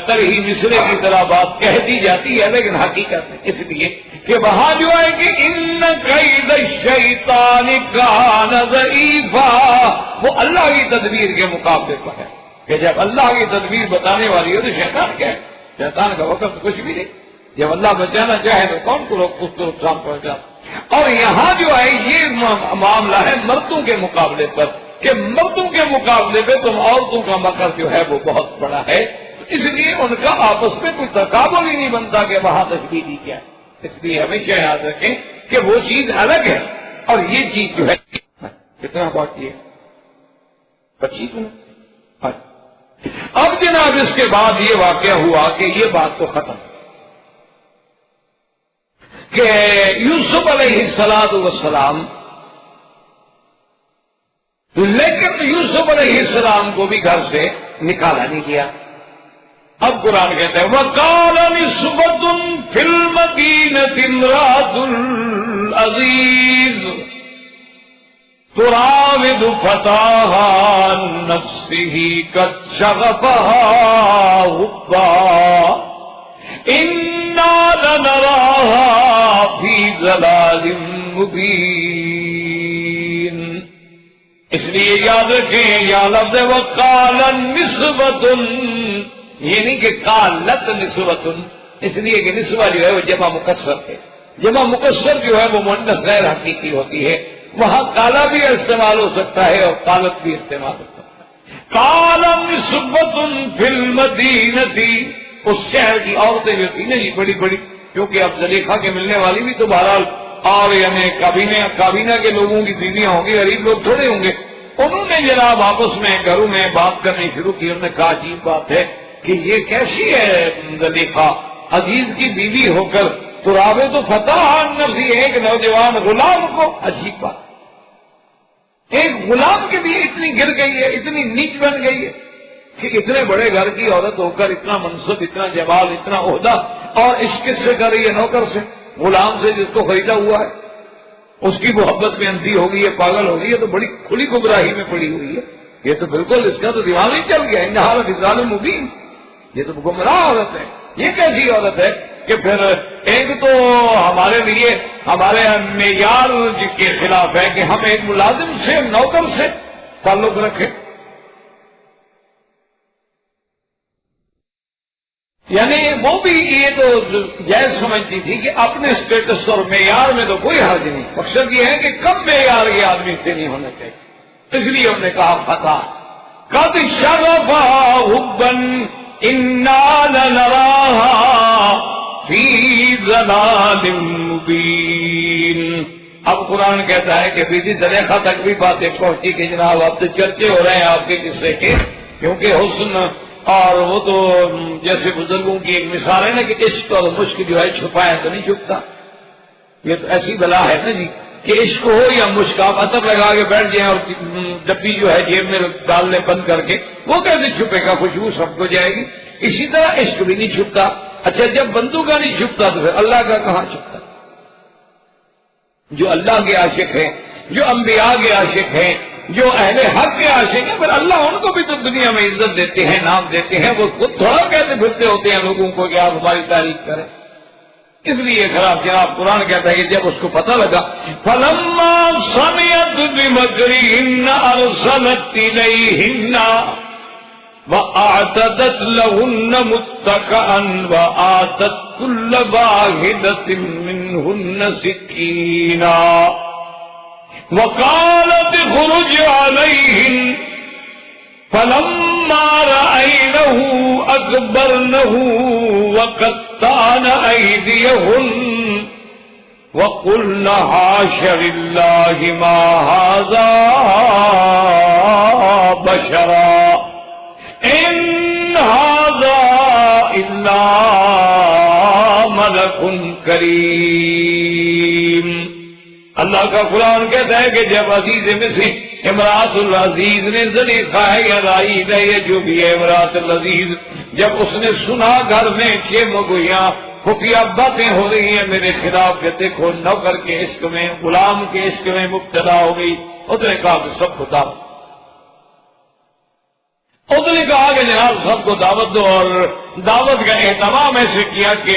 ترہی مصرے کی طرح بات کہہ دی جاتی ہے لیکن حقیقت ہے اس لیے کہ وہاں جو ہے کہ ان کید الشیطان کان ضعیفا، وہ اللہ کی تدبیر کے مقابلے پر ہے کہ جب اللہ کی تدبیر بتانے والی ہو تو شیطان کیا ہے؟ شیطان کا وقت کچھ بھی نہیں. جب اللہ بچانا چاہے تو کون کو اس کو نقصان پہنچا. اور یہاں جو ہے یہ معاملہ ہے مردوں کے مقابلے پر کہ مردوں کے مقابلے پہ تم عورتوں کا مکر جو ہے وہ بہت بڑا ہے. اس لیے ان کا آپس میں کوئی تقابل ہی نہیں بنتا کہ وہاں تشبیہ کیا ہے. اس لیے ہمیشہ یاد رکھیں کہ وہ چیز الگ ہے اور یہ چیز جو ہے کتنا باقی ہے 25 منٹ. اب جناب اس کے بعد یہ واقعہ ہوا کہ یہ بات تو ختم کہ یوسف علیہ السلام، لیکن یوسف علیہ السلام کو بھی گھر سے نکالا نہیں گیا. اب قرآن کہتا ہے وَقَالَ نِسْوَةٌ فِي الْمَدِينَةِ امْرَأَةُ الْعَزِيزِ تُرَاوِدُ فَتَاهَا عَن نَفْسِهِ قَدْ شَغَفَهَا حُبًّا إِنَّا لَنَرَاهَا فِي ضَلَالٍ مُبِينٍ. اس لیے یاد رکھیں یا لفظ وَقَالَ نِسْوَةٌ یہ نہیں کہ قالت نسوۃ، اس لیے کہ نسوہ جو ہے وہ جمع مکسر ہے. جمع مکسر جو ہے وہ مؤنث غیر حقیقی ہوتی ہے. وہاں کالا بھی استعمال ہو سکتا ہے اور قالت بھی استعمال ہو سکتا ہے. قال نسوۃ فی المدینۃ، اس شہر کی عورتیں جو تھی نا یہ بڑی بڑی، کیونکہ اب زلیخا کے ملنے والی بھی تو بہرحال اور یعنی کابینہ کے لوگوں کی بیویاں ہوں گی، غریب لوگ تھوڑے ہوں گے. انہوں نے جناب آپس میں گھروں میں بات کرنی شروع کی. انہوں نے کہا عجیب بات ہے کہ یہ کیسی ہے زلیخا عزیز کی بیوی ہو کر تراوے تو فتح نفسی، ایک نوجوان غلام کو. عجیب بات، ایک غلام کے بھی اتنی گر گئی ہے، اتنی نیچ بن گئی ہے کہ اتنے بڑے گھر کی عورت ہو کر اتنا منصب، اتنا جمال، اتنا عہدہ، اور عشق کس سے کر رہی ہے؟ نوکر سے، غلام سے جس کو خریدا ہوا ہے. اس کی محبت میں اندھی ہو گئی ہے، پاگل ہو گئی ہے، تو بڑی کھلی گمراہی میں پڑی ہوئی ہے. یہ تو بالکل اس کا تو دماغ ہی چل گیا. انہا لفی ضلال مبین، یہ تو گمراہ عورت ہے. یہ کیسی عورت ہے کہ پھر ایک تو ہمارے لیے ہمارے معیار کے خلاف ہے کہ ہم ایک ملازم سے، نوکر سے تعلق رکھیں. یعنی وہ بھی یہ تو جائز سمجھتی تھی کہ اپنے اسٹیٹس اور معیار میں تو کوئی حرج نہیں، مقصد یہ ہے کہ کم معیار کے آدمی سے نہیں ہونا چاہیے. اس لیے ہم نے کہا فتح قد شغفها حبا انا لنراها فی ضلال مبین. اب قرآن کہتا ہے کہ بیوی زلیخا تک بھی باتیں پہنچی کہ جناب اب تو چرچے ہو رہے ہیں آپ کے قصے کے، کیونکہ حسن اور وہ تو جیسے بزرگوں کی ایک مثال ہے نا کہ عشق اور مشک جو ہے چھپائے تو نہیں چھپتا. یہ تو ایسی بلا ہے نا جی کہ عشق ہو یا مشک، آپ عطر لگا کے بیٹھ جائیں اور ڈبی جو ہے جیب میں ڈال لیں بند کر کے، وہ کیسے چھپے گا؟ خوشبو سب کو جائے گی. اسی طرح عشق بھی نہیں چھپتا. اچھا جب بندوں کا نہیں چھپتا تو پھر اللہ کا کہاں چھپتا؟ جو اللہ کے عاشق ہیں، جو انبیاء کے عاشق ہیں، جو اہل حق کے عاشق ہیں، پھر اللہ ان کو بھی تو دنیا میں عزت دیتے ہیں، نام دیتے ہیں. وہ خود تھوڑا کہتے پھرتے ہوتے ہیں لوگوں کو کہ آپ ہماری تعریف کریں. اس لیے خراب جناب قرآن کہتا ہے کہ جب اس کو پتہ لگا فَلَمَّا سَمِعَتْ بِمَكْرِهِنَّ أَرْسَلَتْ إِلَيْهِنَّ وَأَعْتَدَتْ لَهُنَّ مُتَّكَأً وَآتَتْ كُلَّ وَاحِدَةٍ مِّنْهُنَّ سِكِّينًا وَقَالَتِ اخْرُجْ عَلَيْهِنَّ فَلَمَّا رَأَيْنَهُ أَكْبَرْنَهُ وَقَطَّعْنَ أَيْدِيَهُنَّ وَقُلْنَ حَاشَ لِلَّهِ مَا هَٰذَا بَشَرًا إِنْ هَٰذَا إِلَّا مَلَكٌ كَرِيمٌ. اللہ کا قرآن کہتا ہے کہ جب عزیز مصر امراۃ العزیز نے زلیخا ہے یا رائید ہے، یہ جو بھی ہے امراۃ العزیز، جب اس نے سنا گھر میں چھ مگویاں خفیہ باتیں ہو رہی ہیں میرے خلاف کہ دیکھو نوکر کے عشق میں، غلام کے عشق میں مبتلا ہو گئی، اس نے کہا کہ سب کو دعوت، اس نے کہا کہ جناب سب کو دعوت دو، اور دعوت کا اہتمام ایسے کیا کہ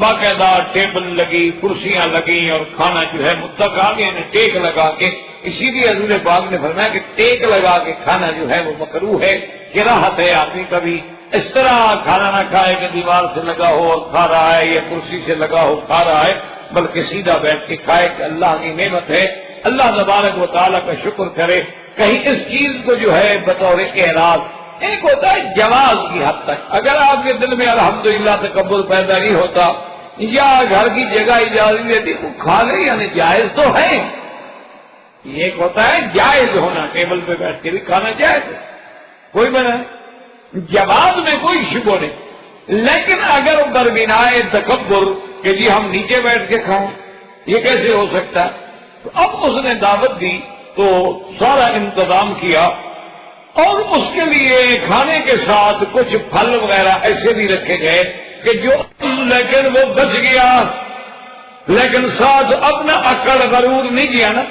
باقاعدہ ٹیبل لگی، کرسیاں لگی، اور کھانا جو ہے متکا نے ٹیک لگا کے، اسی لیے حضور پاک نے فرمایا کہ ٹیک لگا کے کھانا جو ہے وہ مکروہ ہے، کراہت ہے، آدمی کبھی اس طرح کھانا نہ کھائے کہ دیوار سے لگا ہو اور کھا رہا ہے، یا کرسی سے لگا ہو کھا رہا ہے، بلکہ سیدھا بیٹھ کے کھائے کہ اللہ کی نعمت ہے، اللہ تبارک و تعالیٰ کا شکر کرے۔ کہیں اس چیز کو جو ہے بطور اعراض، ایک ہوتا ہے جواز کی حد تک، اگر آپ کے دل میں الحمدللہ تکبر پیدا نہیں ہوتا یا گھر کی جگہ اجازت دیتی تو کھا لے، یعنی جائز تو ہے۔ یہ ایک ہوتا ہے جائز ہونا، ٹیبل پہ بیٹھ کے بھی کھانا جائز ہے، کوئی منع جواز میں کوئی شبہ نہیں، لیکن اگر دربنائے تکبر کہ جی ہم نیچے بیٹھ کے کھائیں، یہ کیسے ہو سکتا ہے؟ تو اب اس نے دعوت دی تو سارا انتظام کیا، اور اس کے لیے کھانے کے ساتھ کچھ پھل وغیرہ ایسے بھی رکھے گئے کہ جو، لیکن وہ بچ گیا، لیکن ساتھ اپنا اکڑ غرور نہیں کیا نا،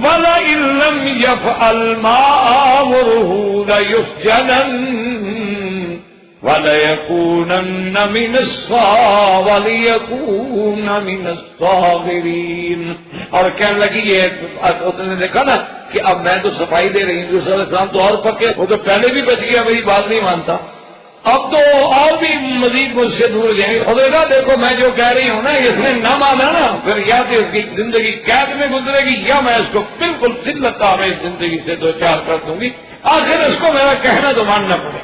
وَلَئِن لَّمْ يَفْعَلْ مَا آمُرُهُ لَيُسْجَنَنَّ وَلَيَكُونَنَّ مِنَ الصَّاغِرِينَ۔ اور کہنے لگی یہ اس نے دیکھا نا کہ اب میں تو صفائی دے رہی ہوں، یوسف علیہ السلام تو اور پکے، وہ تو پہلے بھی بچ گیا، میری بات نہیں مانتا، اب تو اور بھی مزید مجھ سے دور جائیں گے۔ خدا کا دیکھو میں جو کہہ رہی ہوں نا، اس نے نہ مانا نا، پھر یا تو اس کی زندگی قید میں گزرے گی، یا میں اس کو بالکل ذلت میں اس زندگی سے دو چار کر دوں گی، آخر اس کو میرا کہنا تو ماننا پڑے۔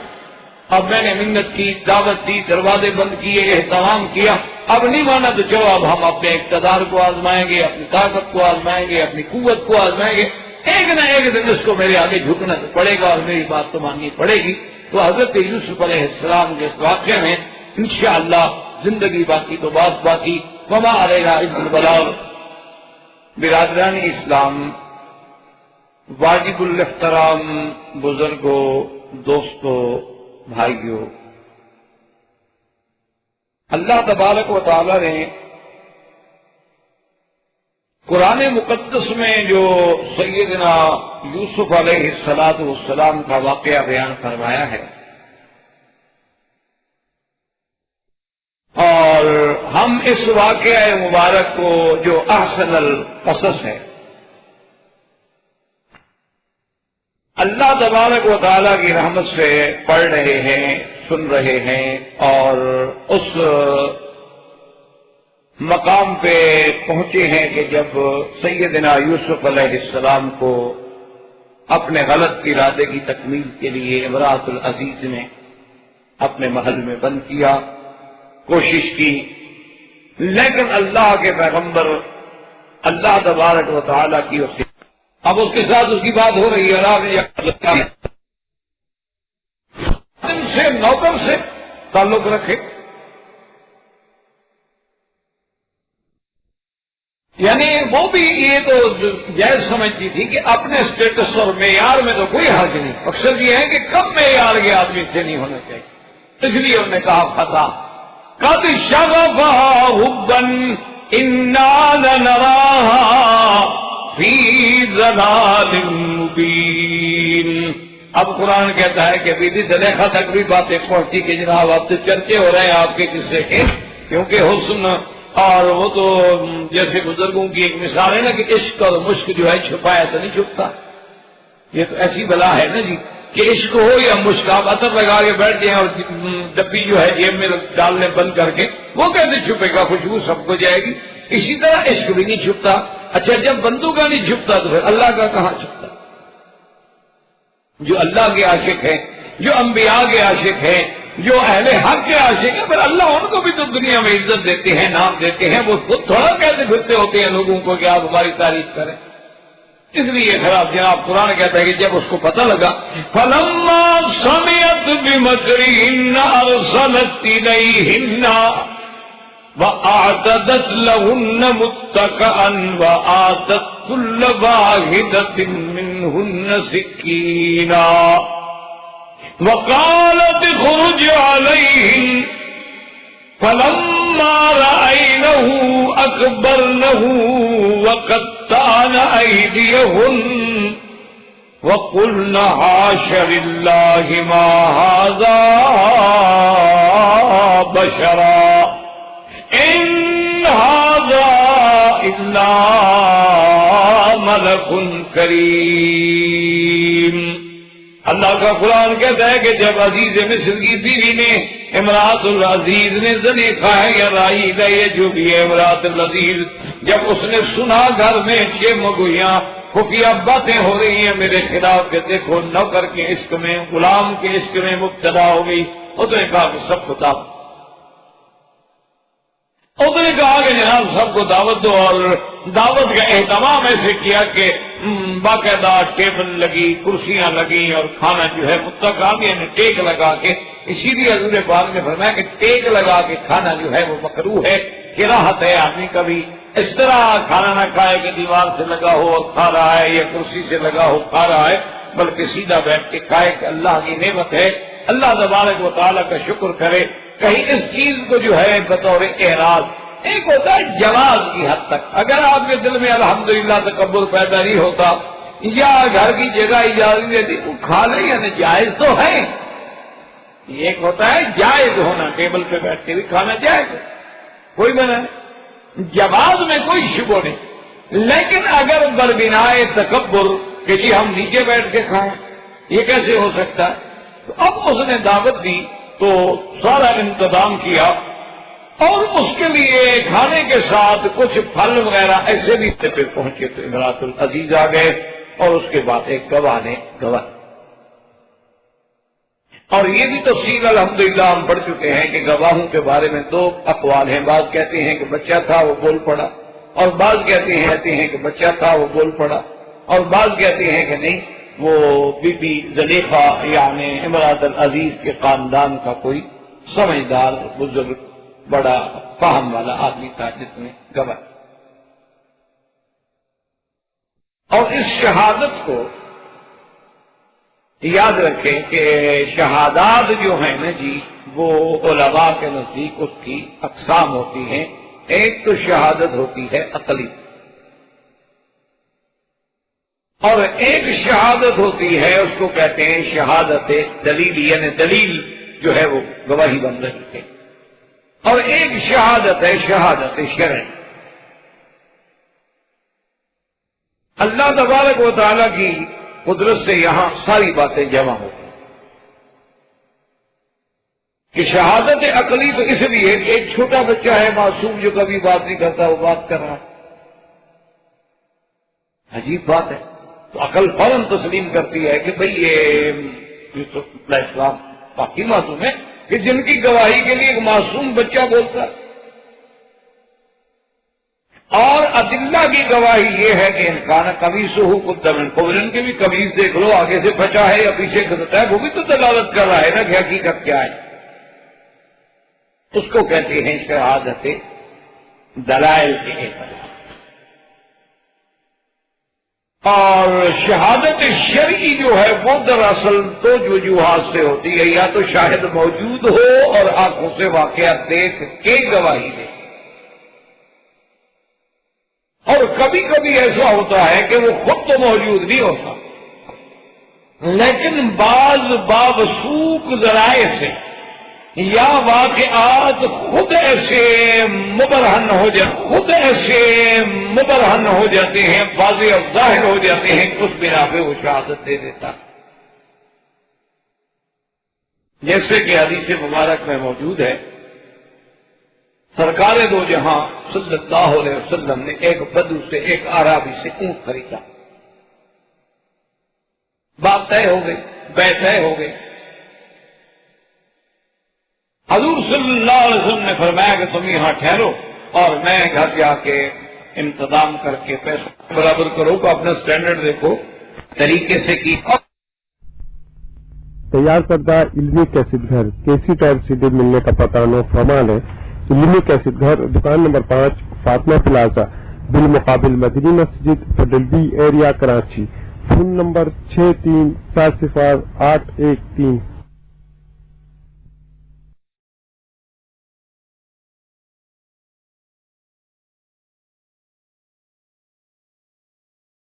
اب میں نے منت کی، دعوت دی، دروازے بند کیے، اہتمام کیا، اب نہیں مانا تو چلو اب ہم اپنے اقتدار کو آزمائیں گے، اپنی طاقت کو آزمائیں گے، اپنی قوت کو آزمائیں گے، ایک نہ ایک دن اس کو میرے آگے جھکنا تو پڑے گا اور میری بات تو ماننی پڑے گی۔ تو حضرت یوسف علیہ السلام کے اس واقعے میں انشاءاللہ زندگی باقی تو بات باقی، وما علینا الا البلاغ۔ برادران اسلام، واجب الاحترام بزرگوں، دوستوں، بھائیوں، اللہ تبارک و تعالی نے قرآن مقدس میں جو سیدنا یوسف علیہ السلام کا واقعہ بیان فرمایا ہے، اور ہم اس واقعہ مبارک کو جو احسن القصص ہے، اللہ تبارک و تعالیٰ کی رحمت سے پڑھ رہے ہیں، سن رہے ہیں، اور اس مقام پہ پہنچے ہیں کہ جب سیدنا یوسف علیہ السلام کو اپنے غلط ارادے کی تکمیل کے لیے امراۃ العزیز نے اپنے محل میں بند کیا، کوشش کی، لیکن اللہ کے پیغمبر اللہ تبارک و تعالیٰ کی وصیت، اب اس کے ساتھ اس کی بات ہو رہی ہے، اور سے نوکر سے تعلق رکھے، یعنی وہ بھی یہ تو جائز سمجھتی تھی کہ اپنے اسٹیٹس اور معیار میں تو کوئی حرج نہیں، مقصد یہ ہے کہ کم معیار کے آدمی سے نہیں ہونا چاہیے، اس لیے انہوں نے کہا فتح قد شغفها حبا انا لنراها فی ضلال مبین۔ اب قرآن کہتا ہے کہ بی بی زلیخا تک بھی باتیں پہنچی کہ جناب آپ سے چرچے ہو رہے ہیں آپ کے قصے کے، کیونکہ حسن، اور وہ تو جیسے بزرگوں کی ایک مثال ہے نا کہ عشق اور مشک جو ہے چھپایا تو نہیں چھپتا، یہ تو ایسی بلا ہے نا جی کہ عشق ہو یا مشک، آپ عطر لگا کے بیٹھ جائیں اور ڈبی جو ہے جیب میں ڈالنے بند کر کے، وہ کیسے چھپے گا؟ خوشبو سب کو جائے گی۔ اسی طرح عشق بھی نہیں چھپتا۔ اچھا جب بندوں کا نہیں چھپتا تو پھر اللہ کا کہاں چھپتا؟ جو اللہ کے عاشق ہیں، جو انبیاء کے عاشق ہیں، جو اہل حق کے عاشق ہیں، پھر اللہ ان کو بھی تو دنیا میں عزت دیتے ہیں، نام دیتے ہیں، وہ خود تھوڑا کہتے پھرتے ہوتے ہیں لوگوں کو کہ آپ ہماری تعریف کریں۔ اس لیے خراب جناب قرآن کہتا ہے کہ جب اس کو پتہ لگا فَلَمَّا سَمِعَتْ بِمَكْرِهِنَّ أَرْسَلَتْ إِلَيْهِنَّ وَأَعْتَدَتْ لَهُنَّ مُتَّكَأً وَآتَتْ كُلَّ وَاحِدَةٍ مِّنْهُنَّ منهن سكينا وقالت اخرج عليهم فلما رأينه أكبرنه وقطعن أيديهن وقلن حاش لله ما هذا بشرا إن هذا إلا ملك کریم. اللہ کا قرآن کہتا ہے کہ جب عزیز مصر کی بیوی نے امراۃ العزیز نے زلیخا ہے یا رائیدہ یہ جو بھی ہے امراۃ العزیز، جب اس نے سنا گھر میں چھ مگویاں خفیہ باتیں ہو رہی ہیں میرے خلاف کہ دیکھو نوکر کے عشق میں، غلام کے عشق میں مبتلا ہو گئی، اس نے کہا کہ سب کو دعوت، اس نے کہا کہ جناب سب کو دعوت دو، اور دعوت کا اہتمام ایسے کیا کہ باقاعدہ ٹیبل لگی، کرسیاں لگی، اور کھانا جو ہے مستقام یعنی ٹیک لگا کے، اسی لیے حضور پاک نے فرمایا کہ ٹیک لگا کے کھانا جو ہے وہ مکروہ ہے، کراہت ہے. آدمی کبھی اس طرح کھانا نہ کھائے کہ دیوار سے لگا ہو اور کھا رہا ہے یا کرسی سے لگا ہو کھا رہا ہے، بلکہ سیدھا بیٹھ کے کھائے کہ اللہ کی نعمت ہے، اللہ تبارک و تعالیٰ کا شکر کرے. کہیں اس چیز کو جو ہے بطور اعراض، ایک ہوتا ہے جواز کی حد تک، اگر آپ کے دل میں الحمدللہ تکبر پیدا نہیں ہوتا یا گھر کی جگہ اجازت دیتی وہ کھا لے، یعنی جائز تو ہے. ایک ہوتا ہے جائز ہونا، ٹیبل پہ بیٹھ کے بھی کھانا جائز ہے، کوئی منع نہیں، جواز میں کوئی شبہ نہیں. لیکن اگر بربنائے تکبر کہ جی ہم نیچے بیٹھ کے کھائیں، یہ کیسے ہو سکتا ہے؟ تو اب اس نے دعوت دی تو سارا انتظام کیا، اور اس کے لیے کھانے کے ساتھ کچھ پھل وغیرہ ایسے بھی پہ پہنچے تو امراۃ العزیز آ گئے، اور اس کے بعد ایک گواہ نے گواہ. اور یہ بھی تفصیل الحمدللہ ہم پڑھ چکے ہیں کہ گواہوں کے بارے میں دو اقوال ہیں. بعض کہتے ہیں کہ بچہ تھا وہ بول پڑا، اور بعض کہتے ہیں کہ بچہ تھا وہ بول پڑا، اور بعض کہتے ہیں کہ نہیں وہ بی بی زلیخا یعنی امراۃ العزیز کے خاندان کا کوئی سمجھدار بزرگ بڑا فہم والا آدمی تھا جس نے گواہ. اور اس شہادت کو یاد رکھیں کہ شہادات جو ہیں نا جی وہ علماء کے نزدیک اس کی اقسام ہوتی ہیں. ایک تو شہادت ہوتی ہے عقلی، اور ایک شہادت ہوتی ہے اس کو کہتے ہیں شہادت دلیل، یعنی دلیل جو ہے وہ گواہی بن رہی ہے. اور ایک شہادت ہے شہادت شرعی. اللہ تبارک و تعالیٰ کی قدرت سے یہاں ساری باتیں جمع ہوتی ہیں کہ شہادت عقلی تو اس لیے ایک چھوٹا بچہ ہے معصوم جو کبھی بات نہیں کرتا وہ بات کر رہا، عجیب بات ہے. تو عقل فوراً تسلیم کرتی ہے کہ بھئی یہ یوسف علیہ السلام باقی معصوم ہے کہ جن کی گواہی کے لیے ایک معصوم بچہ بولتا ہے. اور ادلہ کی گواہی یہ ہے کہ انکان قمیصہ قد من قبل، ان کے بھی قمیص دیکھ لو آگے سے پھٹا ہے یا پیچھے کھلتا ہے، وہ بھی تو دلالت کر رہا ہے نا کہ حقیقت کیا ہے. اس کو کہتے ہیں شہادت دلائل کے اعتبار. اور شہادت شرعی جو ہے وہ دراصل دو وجوہات سے ہوتی ہے، یا تو شاہد موجود ہو اور آنکھوں سے واقعہ دیکھ کے گواہی دے، اور کبھی کبھی ایسا ہوتا ہے کہ وہ خود تو موجود نہیں ہوتا لیکن بعض بابسوق ذرائع سے یا واقعات خود ایسے مبرہن ہو جاتے ہیں، واضح اور ظاہر ہو جاتے ہیں کہ اس بنا پہ وہ شہادت دے دیتا. جیسے کہ حدیث مبارک میں موجود ہے، سرکار دو جہاں صلی اللہ علیہ وسلم نے ایک بدو سے ایک اعرابی سے اونٹ خریدا. بات طے ہو گئی، بے طے ہو گئی. حضور صلی اللہ علیہ وسلم نے فرمایا کہ تم یہاں ٹھہرو اور میں گھر جا کے انتظام کر کے پیسہ برابر کرو کو اپنا سٹینڈرڈ دیکھو طریقے سے کی. تیار کردہ علمی کیسٹ گھر کیسٹ اور سیڈی ملنے کا پتہ نو فرمان ہے. علمی کیسٹ گھر دکان نمبر 5 فاطمہ پلازا بالمقابل مدنی مسجد fiddle be area Karachi. Phone number 63408113